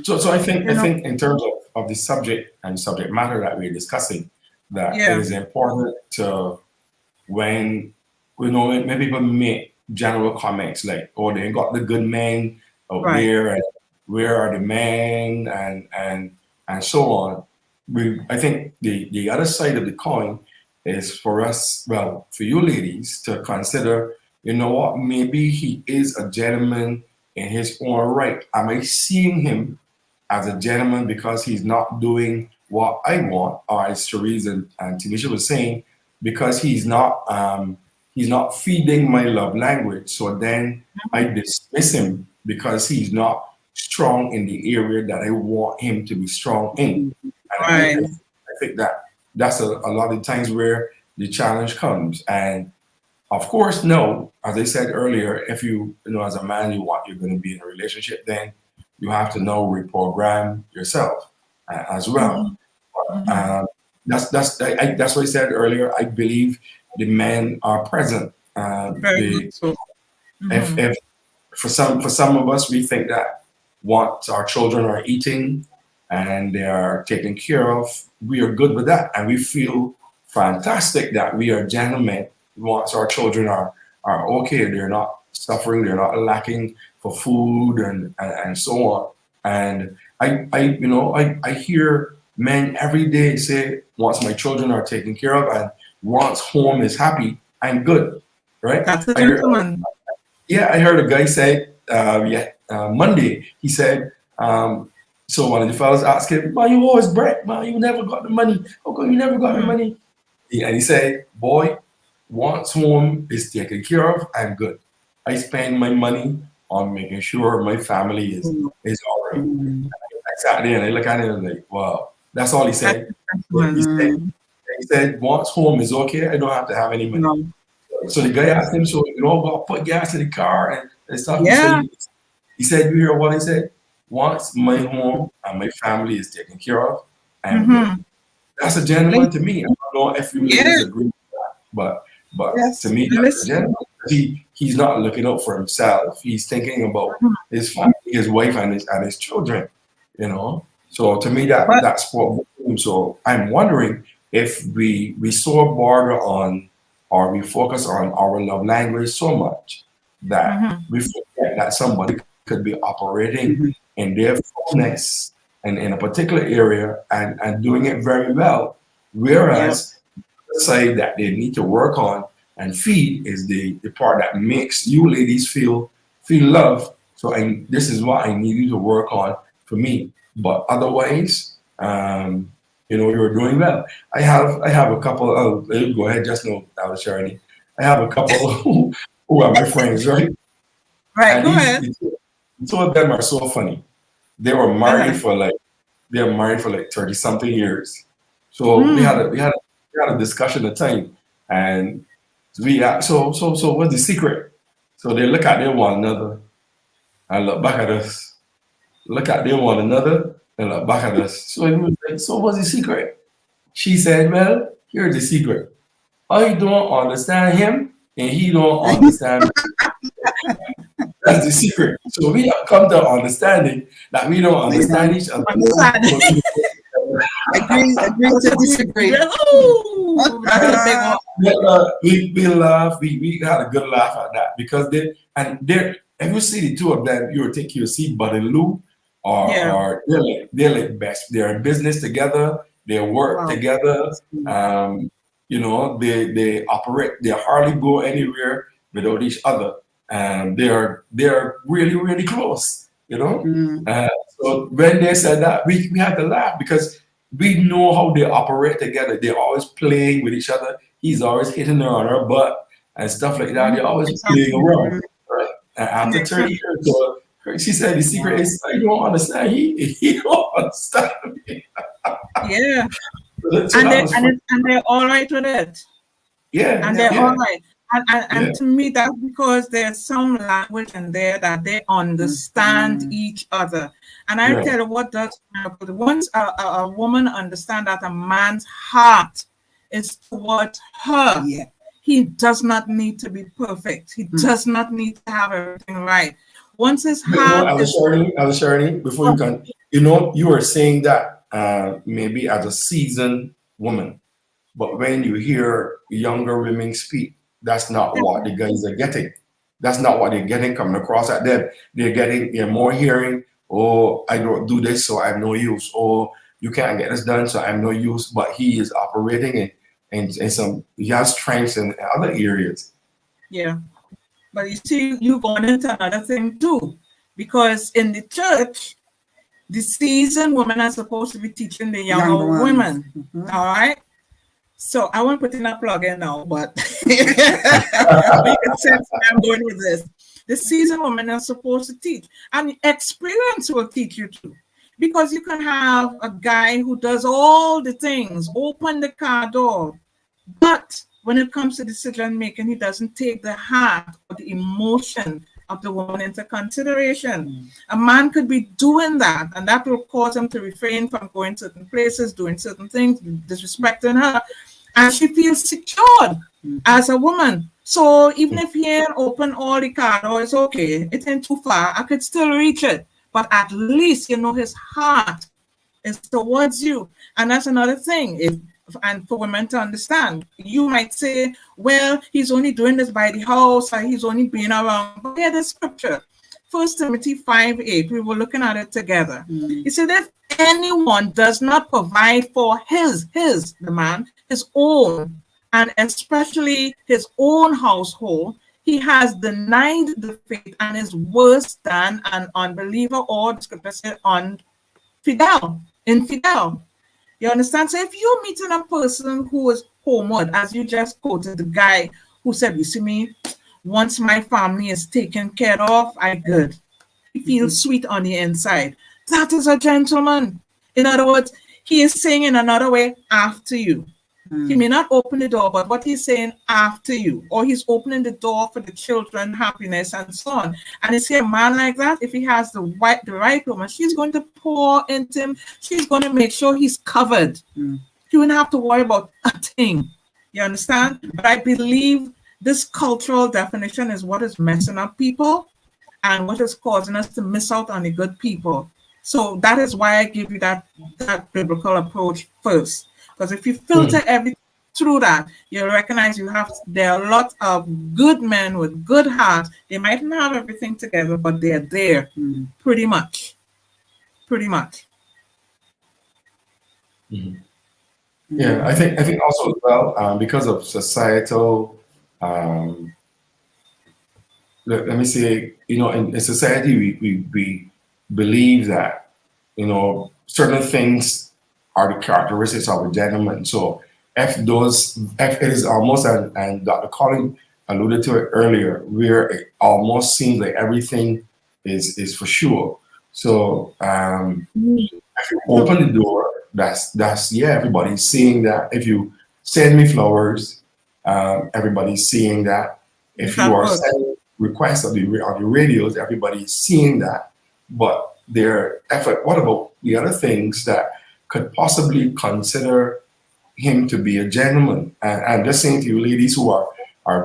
So I think in terms of the subject and subject matter that we're discussing, that it is important to, when maybe people make general comments like, oh, they got the good men out there, and where are the men, and so on. I think the other side of the coin is for us, well, for you ladies to consider, you know what, maybe he is a gentleman in his own right. Am I seeing him as a gentleman because he's not doing what I want, or as Cherise and Tanisha was saying, because he's not feeding my love language. So then I dismiss him because he's not strong in the area that I want him to be strong in. And I think that's a lot of times where the challenge comes. And of course, no, as I said earlier, if you know, as a man, you're going to be in a relationship, then you have to know, reprogram yourself as well. That's what I said earlier. I believe the men are present. If for some of us, we think that once our children are eating and they are taken care of, we are good with that, and we feel fantastic that we are gentlemen once our children are okay, they're not suffering, they're not lacking for food and so on. And I hear men every day say, once my children are taken care of and once home is happy, I'm good, right? That's a gentleman. I heard a guy say, Monday, he said, so one of the fellas asked him, man, you always break, man, you never got the money. How come you never got the money? And he said, boy, once home is taken care of, I'm good. I spend my money on making sure my family is all right. Exactly. And I look at him like, wow, that's all he said. He said, once home is okay, I don't have to have any money. So the guy asked him, so, I'll put gas in the car and stuff. Yeah. He said, you hear what he said? once my home and my family is taken care of, and Mhm. that's a gentleman to me. I don't know if you Yeah. ladies agree with that, but Yes. to me, And that's a listen, gentleman. He's not looking out for himself. He's thinking about his family, his wife, and his children. You know. So to me, but that's what. So I'm wondering if we so border on or we focus on our love language so much that mhm. we forget that somebody could be operating Mhm. in their fullness and in a particular area and doing it very well. Yep. Whereas the side that they need to work on and feed is the part that makes you ladies feel love. So this is what I need you to work on for me. But otherwise, you're doing well. I have a couple. Oh, go ahead, just know, Charity. I have a couple who are my friends, right? Right. And Go ahead. the two of them are so funny. They were Uh-huh. married for like 30 something years. So Mm. we had a discussion at the time, and we so what's the secret? So they look at them one another and look back at us. Look at them one another and look back at us. So it was like, so what's the secret? She said, well, here's the secret. I don't understand him, and he don't understand me. That's the secret. So we have come to understanding that we don't We understand don't each other. Understand. But we agree to disagree. Ooh, that's a big one. we laugh. We had a good laugh at that because they if you see the two of them, you will think you see Bud and Lou, Yeah. or they're like best. They're in business together. They work Wow. together. They operate. They hardly go anywhere without each other, and they're really really close. Mm. So when they said that, we had to laugh because we know how they operate together. They're always playing with each other. He's always hitting her on her butt and stuff like that. They're always playing Exactly. around. Right? And after Makes 30 sense. years, so she said the secret is I don't understand. He don't understand me. Yeah. So And that they was and fun. it, and they're all right with it. Yeah, And Yeah. they're all yeah, right. And yeah, to me, that's because there's some language in there that they understand Mhm. each other. And I right. tell you what does happen. Once a woman understand that a man's heart is towards her, Yeah. he does not need to be perfect. He Mm. does not need to have everything right. Once his No, heart is Alice Sharni, before you can, you were saying that maybe as a seasoned woman. But when you hear younger women speak, that's not what the guys are getting. That's not what they're getting coming across at them. They're more hearing, oh, I don't do this, so I have no use. Or you can't get this done, so I have no use. But he is operating in some, he has strengths in other areas. yeah. But you see, you going into another thing too, because in the church, the seasoned women are supposed to be teaching the younger Younger ones. women. Mhm. All right. So I won't put in a plug in now, but you can sense where I'm going with this. The seasoned women are supposed to teach, and experience will teach you too. Because you can have a guy who does all the things, open the car door, but when it comes to decision making, he doesn't take the heart or the emotion of the woman into consideration. A man could be doing that, and that will cause him to refrain from going certain places, doing certain things, disrespecting her, and she feels secured as a woman. So even if he ain't open all the car doors, it's okay. It ain't too far. I could still reach it, but at least his heart is towards you. And that's another thing. And for women to understand, you might say, well, he's only doing this by the house, or he's only being around. But here's the scripture. 1 Timothy 5:8, we were looking at it together. He said, if anyone does not provide for the man, his own, and especially his own household, he has denied the faith and is worse than an unbeliever, or the scripture said, infidel. You understand? So if you're meeting a person who is homeward, as you just quoted the guy who said, you see me, once my family is taken care of, I good. He feels sweet on the inside. That is a gentleman. In other words, he is saying in another way, after you. He may not open the door, but what he's saying after you, or he's opening the door for the children, happiness, and so on. And you see a man like that, if he has the right woman, she's going to pour into him. She's going to make sure he's covered. You wouldn't have to worry about a thing. You understand? But I believe this cultural definition is what is messing up people and what is causing us to miss out on the good people. So that is why I give you that biblical approach first. Because if you filter everything through that, you'll recognize there are a lot of good men with good hearts. They might not have everything together, but they're there pretty much. Pretty much. Yeah, I think also as well, because of societal, let me say, in society we believe that, certain things are the characteristics of a gentleman. So if it is almost, and Dr. Colin alluded to it earlier, where it almost seems like everything is for sure. So if you open the door, that's everybody's seeing that. If you send me flowers, everybody's seeing that. If you are sending requests on the radios, everybody's seeing that. But their effort, what about the other things that could possibly consider him to be a gentleman? And just saying to you ladies who are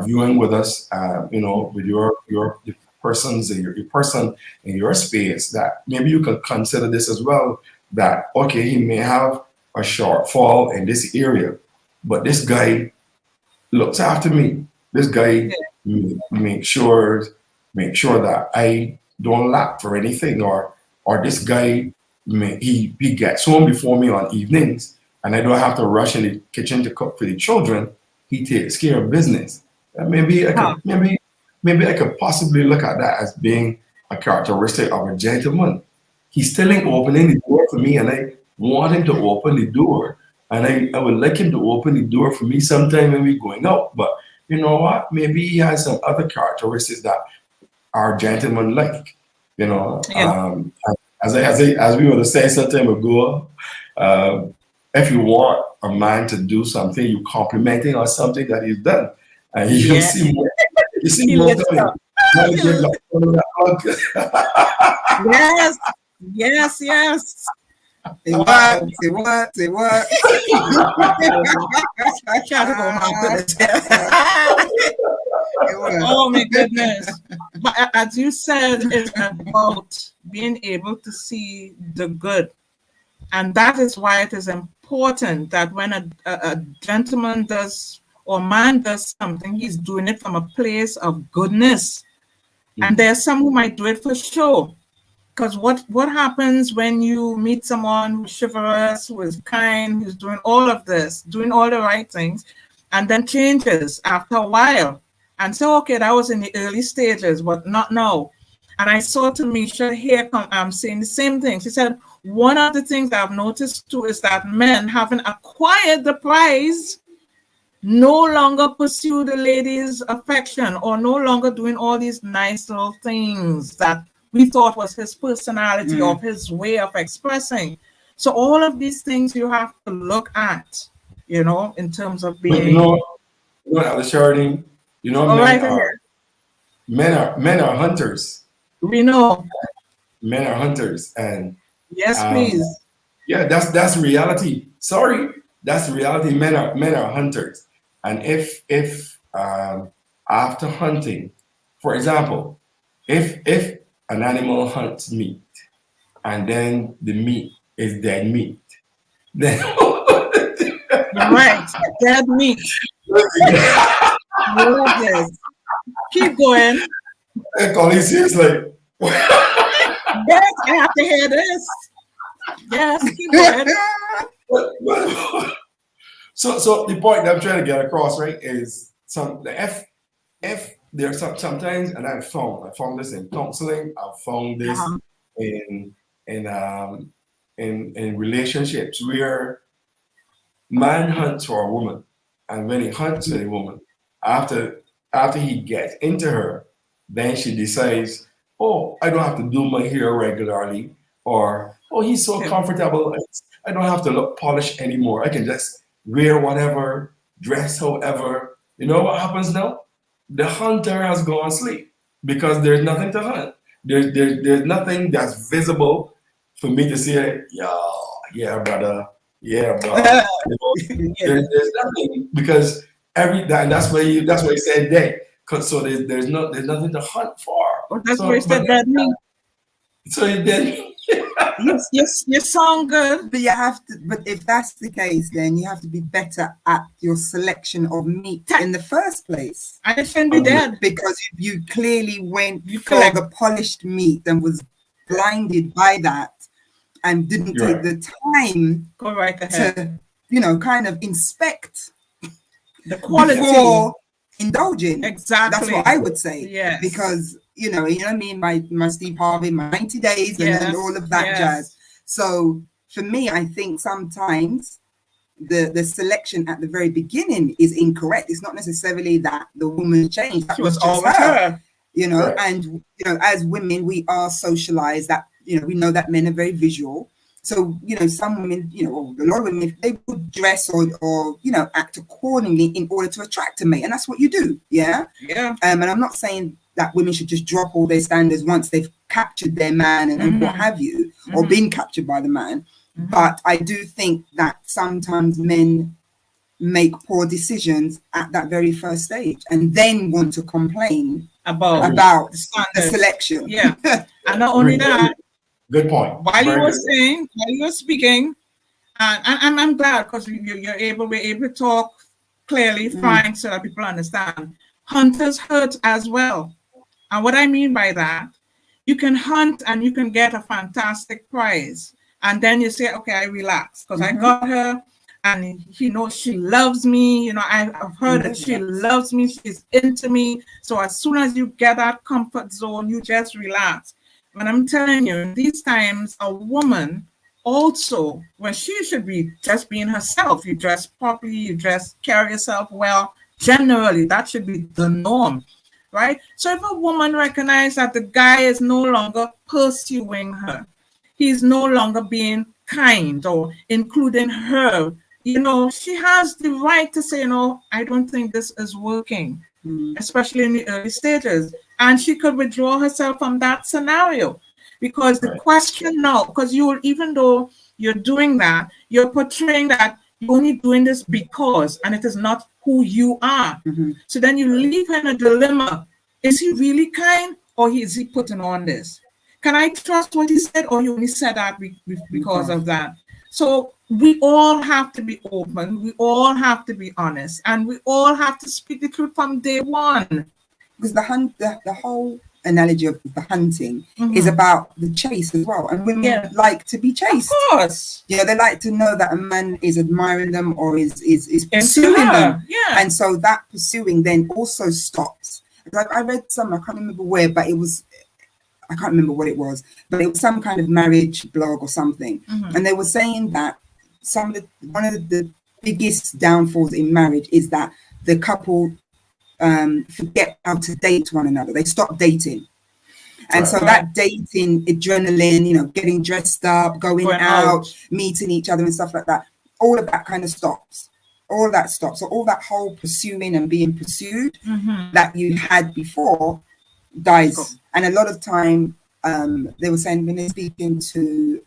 viewing with us, with the persons and your person in your space, that maybe you could consider this as well, that, okay, he may have a shortfall in this area, but this guy looks after me. This guy make sure that I don't lack for anything, or this guy, he gets home before me on evenings, and I don't have to rush in the kitchen to cook for the children. He takes care of business. And maybe I could possibly look at that as being a characteristic of a gentleman. He's still opening the door for me, and I want him to open the door, and I would like him to open the door for me sometime when we're going out. But you know what? Maybe he has some other characteristics that are gentlemen like. As we were saying some time ago, if you want a man to do something, you complimenting on something that he's done, and you see more. You see more. Yes. Say what? Say what? Oh my goodness. But as you said, it's about being able to see the good. And that is why it is important that when a gentleman does, or man does something, he's doing it from a place of goodness. And there's some who might do it for show. Because what happens when you meet someone who's chivalrous, who is kind, who's doing all of this, doing all the right things, and then changes after a while and say, okay, that was in the early stages, but not now. And I saw Tamisha here saying the same thing. She said, one of the things I've noticed too is that men, having acquired the prize, no longer pursue the lady's affection, or no longer doing all these nice little things that we thought was his personality or his way of expressing. So all of these things you have to look at, in terms of being. Sheridan, men are hunters. We know. Men are hunters, and yes, please. Yeah, that's reality. Sorry, that's reality. Men are hunters, and if after hunting, for example, if an animal hunts meat, and then the meat is dead meat, then right, dead meat. Yes. Keep going. And Colin says like, yes, I have to hear this. Yes, keep going. So the point that I'm trying to get across, right, is if there's sometimes, and I found this in counseling, I've found this in relationships where man hunts for a woman, and when he hunts a woman, after he gets into her, then she decides, oh, I don't have to do my hair regularly, or oh, he's so comfortable, I don't have to look polished anymore. I can just wear whatever, dress however. You know what happens now? The hunter has gone asleep because there's nothing to hunt. There's nothing that's visible for me to say, yeah, brother, yeah, brother. You know, there's nothing because that's why you said day. So there's nothing to hunt for. Oh, that's So, where you said that me. So then, Yes, you sound good. But you have to. But if that's the case, then you have to be better at your selection of meat in the first place. And it shouldn't be dead. Because you clearly went for collect- the polished meat and was blinded by that, and didn't You're take the time Go right ahead. to, kind of inspect The quality. before indulging. Exactly. That's what I would say. Yes. Because you know what I mean. My Steve Harvey, my 90 days, Yes. and all of that Yes. jazz. So for me, I think sometimes the selection at the very beginning is incorrect. It's not necessarily that the woman changed. That She was just always her. you know. Right. And you know, as women, we are socialized that we know that men are very visual. So some women, or a lot of women, if they would dress or act accordingly in order to attract a mate, and that's what you do, yeah. Yeah. And I'm not saying that women should just drop all their standards once they've captured their man and what have you, or been captured by the man. But I do think that sometimes men make poor decisions at that very first stage and then want to complain About about the the standards. selection. Yeah. And not only that, good point. while you Very were good. saying, while you were speaking, and I'm glad because we're able to talk clearly, fine, so that people understand. Hunters hurt as well. And what I mean by that, you can hunt and you can get a fantastic prize. And then you say, okay, I relax because I got her and he knows she loves me. I've heard that she loves me. She's into me. So as soon as you get that comfort zone, you just relax. But I'm telling you, in these times, a woman also, when she should be just being herself, you dress properly, you carry yourself well. Generally, that should be the norm, right? So if a woman recognizes that the guy is no longer pursuing her, he's no longer being kind or including her, she has the right to say, I don't think this is working, especially in the early stages. And she could withdraw herself from that scenario because the question now, because even though you're doing that, you're portraying that you're only doing this because, and it is not who you are. So then you leave her in a dilemma. Is he really kind or is he putting on this? Can I trust what he said or he only said that because of that? So we all have to be open. We all have to be honest. And we all have to speak the truth from day one. Because the whole analogy of the hunting is about the chase as well, and women like to be chased. Of course, they like to know that a man is admiring them or is pursuing her. them. Yeah, and so that pursuing then also stops. I read some, I can't remember where, but I can't remember what it was, but it was some kind of marriage blog or something, and they were saying that one of the biggest downfalls in marriage is that the couple forget how to date one another. They stop dating. And so that dating adrenaline, getting dressed up, going out, meeting each other and stuff like that, all of that kind of stops. All of that stops. So all that whole pursuing and being pursued that you had before dies. And a lot of time, they were saying when they're speaking to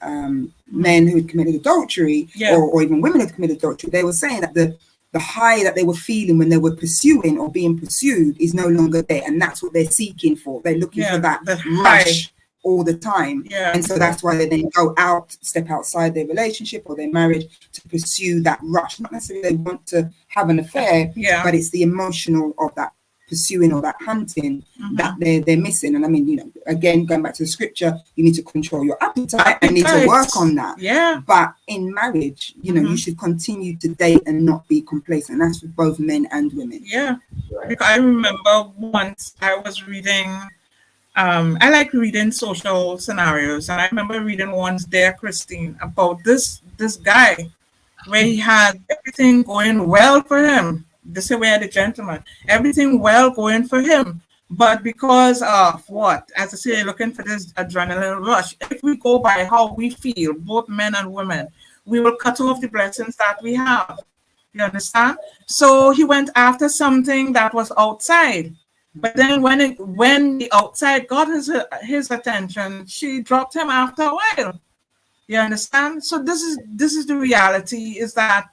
men who had committed adultery or even women who had committed adultery, they were saying that the high that they were feeling when they were pursuing or being pursued is no longer there. And that's what they're seeking for. They're looking for that rush all the time. Yeah. And so that's why they then go out, step outside their relationship or their marriage to pursue that rush. Not necessarily they want to have an affair, but it's the emotional of that pursuing or that hunting that they're missing. And I mean, again, going back to the scripture, you need to control your appetite and need to work on that. Yeah. But in marriage, you should continue to date and not be complacent. And that's for both men and women. Yeah. Because I remember once I was reading, I like reading social scenarios, and I remember reading once Dear Christine about this guy where he had everything going well for him. This is where the gentleman, everything well going for him. But because of what? As I say, looking for this adrenaline rush. If we go by how we feel, both men and women, we will cut off the blessings that we have. You understand? So he went after something that was outside. But then when the outside got his attention, she dropped him after a while. You understand? So this is the reality, is that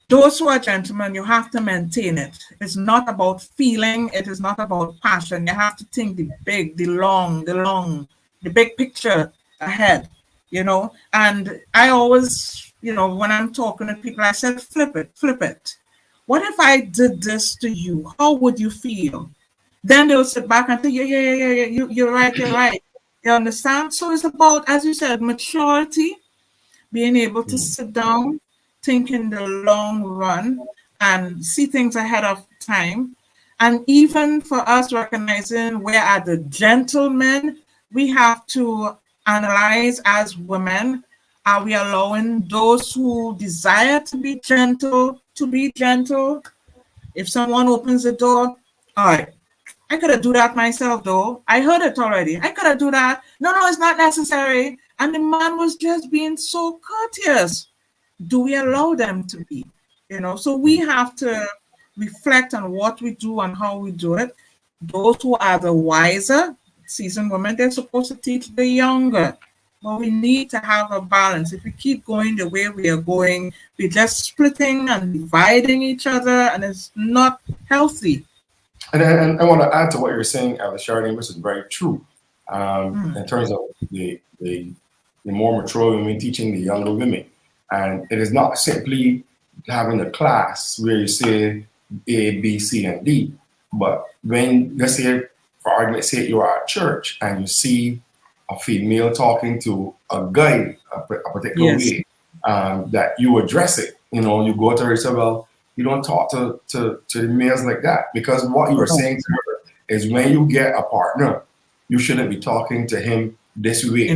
those who are gentlemen, you have to maintain it. It's not about feeling, it is not about passion. You have to think the big, the long, the big picture ahead, you know. And I always, you know, when I'm talking to people, I said, flip it. What if I did this to you? How would you feel? Then they'll sit back and think, yeah, you're right. You understand? So it's about, as you said, maturity, being able to sit down, think in the long run, and see things ahead of time. And even for us recognizing where are the gentlemen, we have to analyze as women, are we allowing those who desire to be gentle to be gentle? If someone opens the door, all right, I could have do that myself though. I heard it already. I could have do that. No, it's not necessary. And the man was just being so courteous. Do we allow them to be? You know, so we have to reflect on what we do and how we do it. Those who are the wiser, seasoned women, they're supposed to teach the younger. But we need to have a balance. If we keep going the way we are going, we're just splitting and dividing each other, and it's not healthy. And I want to add to what you're saying, Charlene, which is very true. In terms of the more mature women teaching the younger women. And it is not simply having a class where you say A, B, C, and D. But when, let's say, for argument's sake, you are at church and you see a female talking to a guy a particular way, that you address it. You know, you go to her and say, well, you don't talk to the males like that, because what you are saying to her is, when you get a partner, you shouldn't be talking to him this way.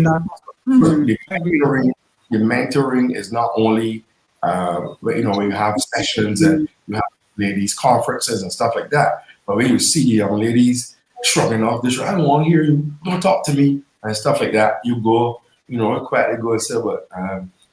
The mentoring is not only, you know, when you have sessions and you have ladies conferences and stuff like that, but when you see young ladies shrugging off the shoulder, I don't want to hear you, don't talk to me, and stuff like that, you go, you know, quietly go and say, but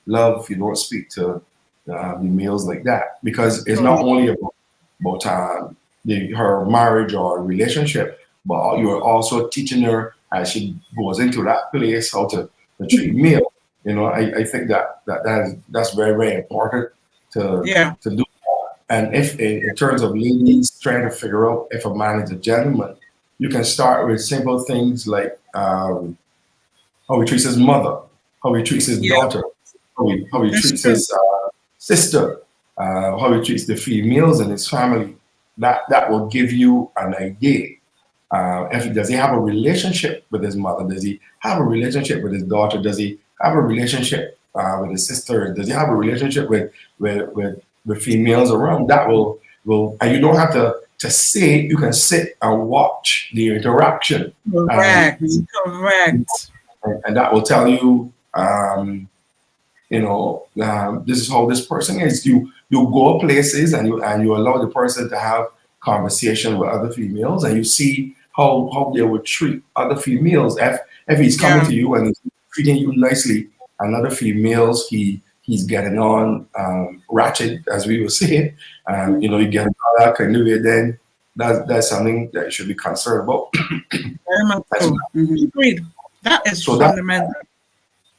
love, you don't speak to the males like that, because it's not only about her marriage or relationship, but you're also teaching her as she goes into that place how to treat male. You know, I think that's very, very important to do. And if in terms of ladies trying to figure out if a man is a gentleman, you can start with simple things like how he treats his mother, how he treats his daughter, how he treats his sister, how he treats the females in his family. That will give you an idea. Does he have a relationship with his mother? Does he have a relationship with his daughter? Does he have a relationship with his sister? Does he have a relationship with females around? That will, and you don't have to say it, you can sit and watch the interaction. Correct. And that will tell you, you know, this is how this person is. You go places and you allow the person to have conversation with other females, and you see how they would treat other females. If he's coming to you and he's treating you nicely, and other females he's getting on ratchet, as we would say, you know, you get that kind of way, then that's something that you should be concerned about. Very much so. Agreed. That is so fundamental.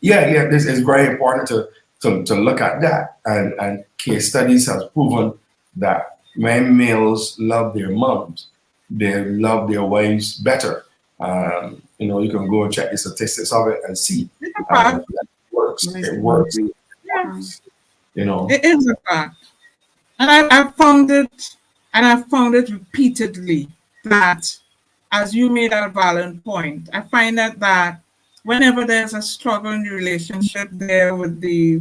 This is very important to look at that, and case studies has proven that when males love their moms, they love their wives better. You know, you can go and check the statistics of it and see that works. It works. You know, it is a fact, and I've found it repeatedly that, as you made a valid point, I find that whenever there's a struggle in the relationship there with the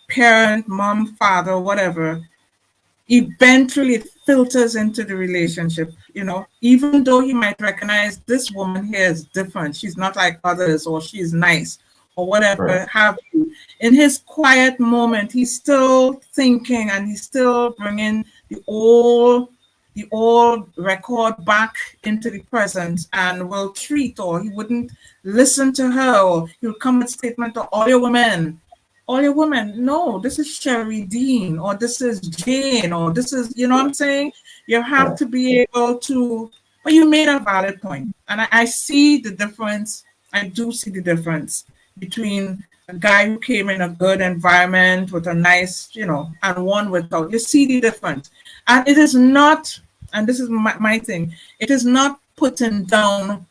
parent, mom, father, whatever, eventually it filters into the relationship. You know, even though he might recognize this woman here is different, she's not like others, or she's nice, or whatever have you, in his quiet moment, he's still thinking, and he's still bringing the old record back into the present, and will treat, or he wouldn't listen to her, or he'll come with statement to all your women, all your women, no, this is Sherry Dean, or this is Jane, or this is, you know what I'm saying? You have to be able to, but you made a valid point. And I see the difference. I do see the difference between a guy who came in a good environment with a nice, you know, and one without. You see the difference. And it is not, and this is my thing, it is not putting down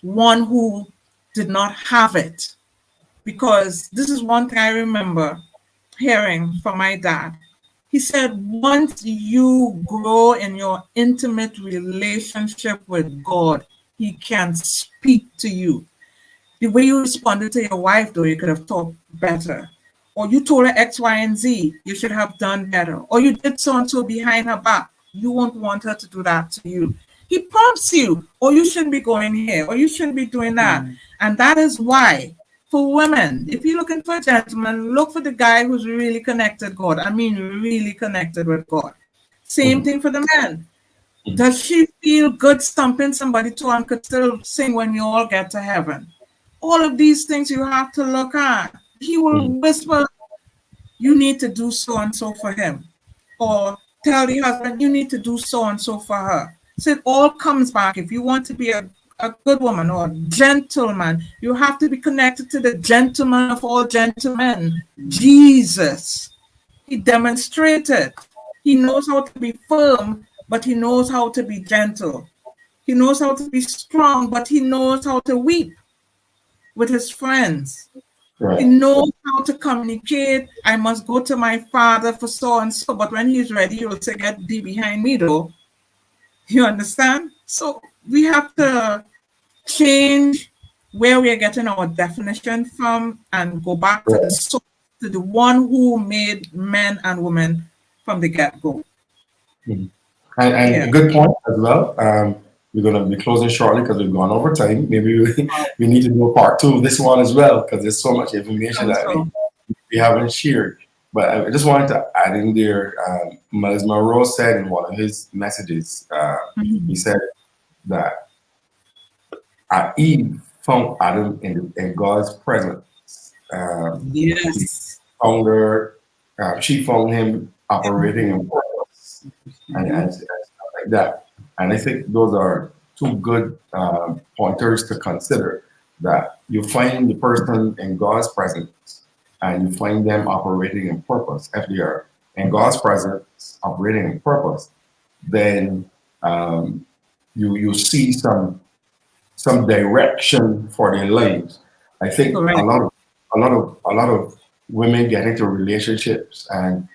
one who did not have it. Because this is one thing I remember hearing from my dad. He said, once you grow in your intimate relationship with God, he can speak to you. The way you responded to your wife, though, you could have talked better. Or you told her X, Y, and Z, you should have done better. Or you did so and so behind her back. You won't want her to do that to you. He prompts you, or you shouldn't be going here, or you shouldn't be doing that. And that is why, for women, if you're looking for a gentleman, look for the guy who's really connected God. I mean, really connected with God. Same thing for the men. Does she feel good stumping somebody to and could still sing when you all get to heaven? All of these things you have to look at. He will whisper, you need to do so and so for him. Or tell the husband, you need to do so and so for her. So it all comes back. If you want to be a good woman or a gentleman, you have to be connected to the gentleman of all gentlemen, Jesus. He demonstrated. He knows how to be firm, but he knows how to be gentle. He knows how to be strong, but he knows how to weep with his friends. Right. He knows how to communicate. I must go to my father for so and so, but when he's ready, he will say, get thee behind me, though. You understand? So we have to change where we are getting our definition from and go back to the source, to the one who made men and women from the get-go. And a good point as well. We're going to be closing shortly because we've gone over time. Maybe we need to do a part 2 of this one as well because there's so much information that we haven't shared. But I just wanted to add in there, Miles Monroe said in one of his messages, he said that Eve found Adam in God's presence. Yes. Found her, she found him operating in purpose and stuff like that. And I think those are 2 good pointers to consider, that you find the person in God's presence and you find them operating in purpose. If they are in God's presence, operating in purpose, then you see some direction for their lives. I think a lot of women get into relationships and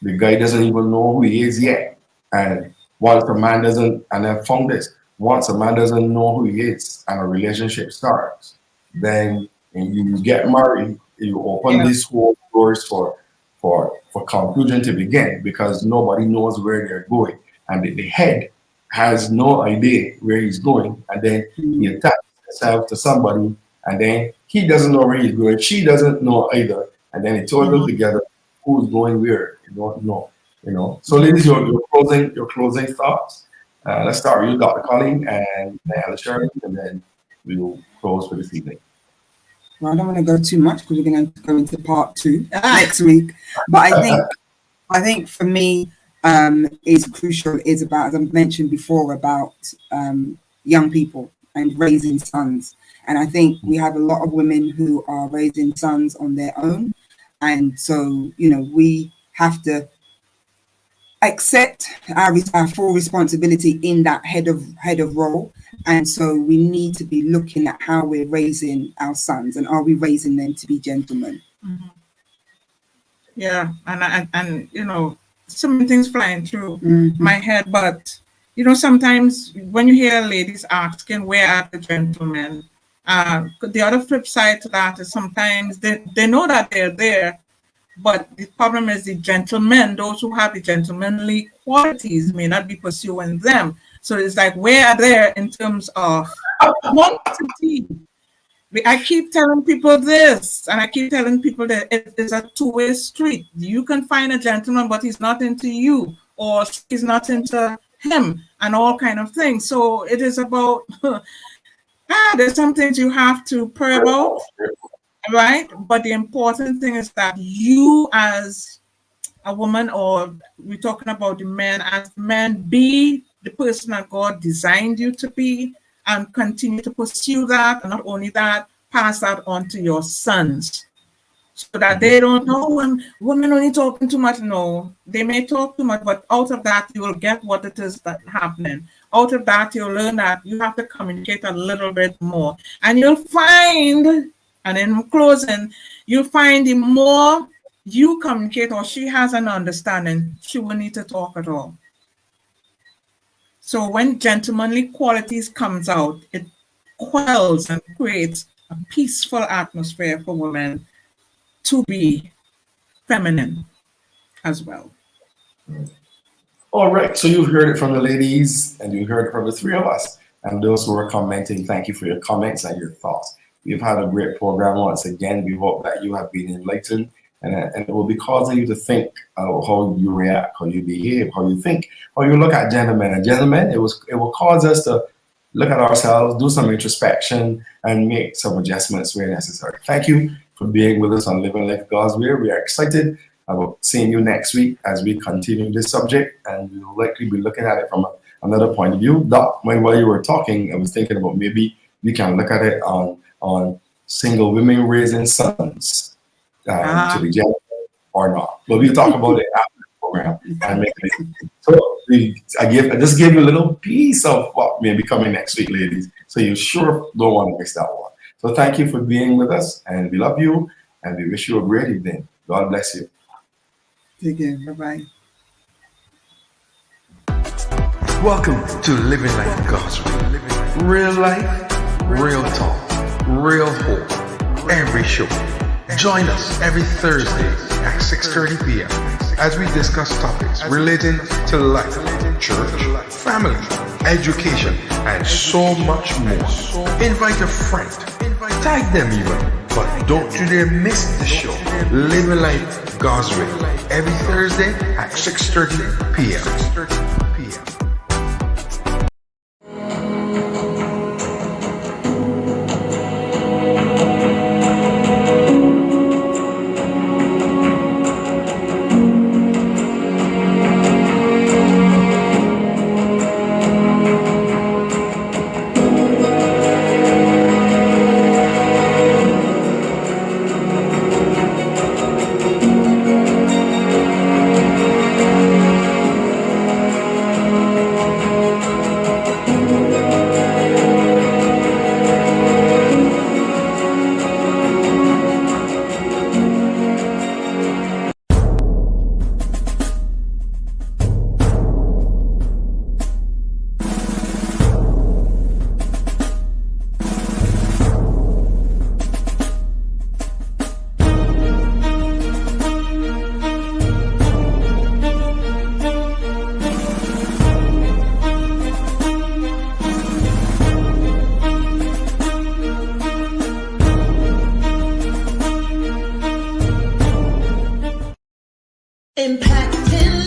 the guy doesn't even know who he is yet. And once a man doesn't, and I found this, once a man doesn't know who he is and a relationship starts, then you get married, you open these whole doors for confusion to begin because nobody knows where they're going. And the head has no idea where he's going. And then he attaches himself to somebody and then he doesn't know where he's going. She doesn't know either. And then it all together, who's going where, you don't know. You know, so ladies, your closing thoughts. Let's start with you, Dr. Colleen and Alicia, and then we will close for this evening. Well, I don't want to go too much because we're going to go into part 2 next week. But I think for me, is crucial. Is about, as I mentioned before, about young people and raising sons. And I think we have a lot of women who are raising sons on their own, and so we have to accept our full responsibility in that head of role. And so we need to be looking at how we're raising our sons, and are we raising them to be gentlemen? Yeah, and so many things flying through my head, but sometimes when you hear ladies asking where are the gentlemen, the other flip side to that is sometimes they know that they're there. But the problem is the gentlemen, those who have the gentlemanly qualities, may not be pursuing them. So it's like, where are they in terms of quantity? I keep telling people this, and I keep telling people that it is a two-way street. You can find a gentleman, but he's not into you, or he's not into him, and all kind of things. So it is about, there's some things you have to pray about. right? But the important thing is that you as a woman, or we're talking about the men, as men, be the person that God designed you to be and continue to pursue that. And not only that, pass that on to your sons so that they don't know when women only talking too much. No, they may talk too much, but out of that, you will get what it is that's happening. Out of that, you'll learn that you have to communicate a little bit more. And you'll find, and in closing, you'll find the more you communicate or she has an understanding, she will need to talk at all. So when gentlemanly qualities comes out, it quells and creates a peaceful atmosphere for women to be feminine as well. All right, so you've heard it from the ladies and you heard it from the three of us. And those who are commenting, thank you for your comments and your thoughts. We've had a great program once again. We hope that you have been enlightened and it will be causing you to think how you react, how you behave, how you think, how you look at gentlemen. And gentlemen, it will cause us to look at ourselves, do some introspection, and make some adjustments where necessary. Thank you for being with us on Living Life God's Way. We are excited about seeing you next week as we continue this subject, and we will likely be looking at it from another point of view. Doc, while you were talking, I was thinking about maybe we can look at it on single women raising sons to the gender or not. But we'll talk about it after the program and make it. So I just gave you a little piece of what may be coming next week, ladies. So you sure don't want to miss that one. So thank you for being with us, and we love you, and we wish you a great evening. God bless you. Take care. Bye-bye. Welcome to Living Life God's Way. Real life, real talk, real hope. Every show. Join us every Thursday at 6:30 p.m. as we discuss topics relating to life, church, family, education, and so much more. Invite a friend, tag them even, but don't you dare miss the show. Living Life God's Way every Thursday at 6:30 p.m. Impacting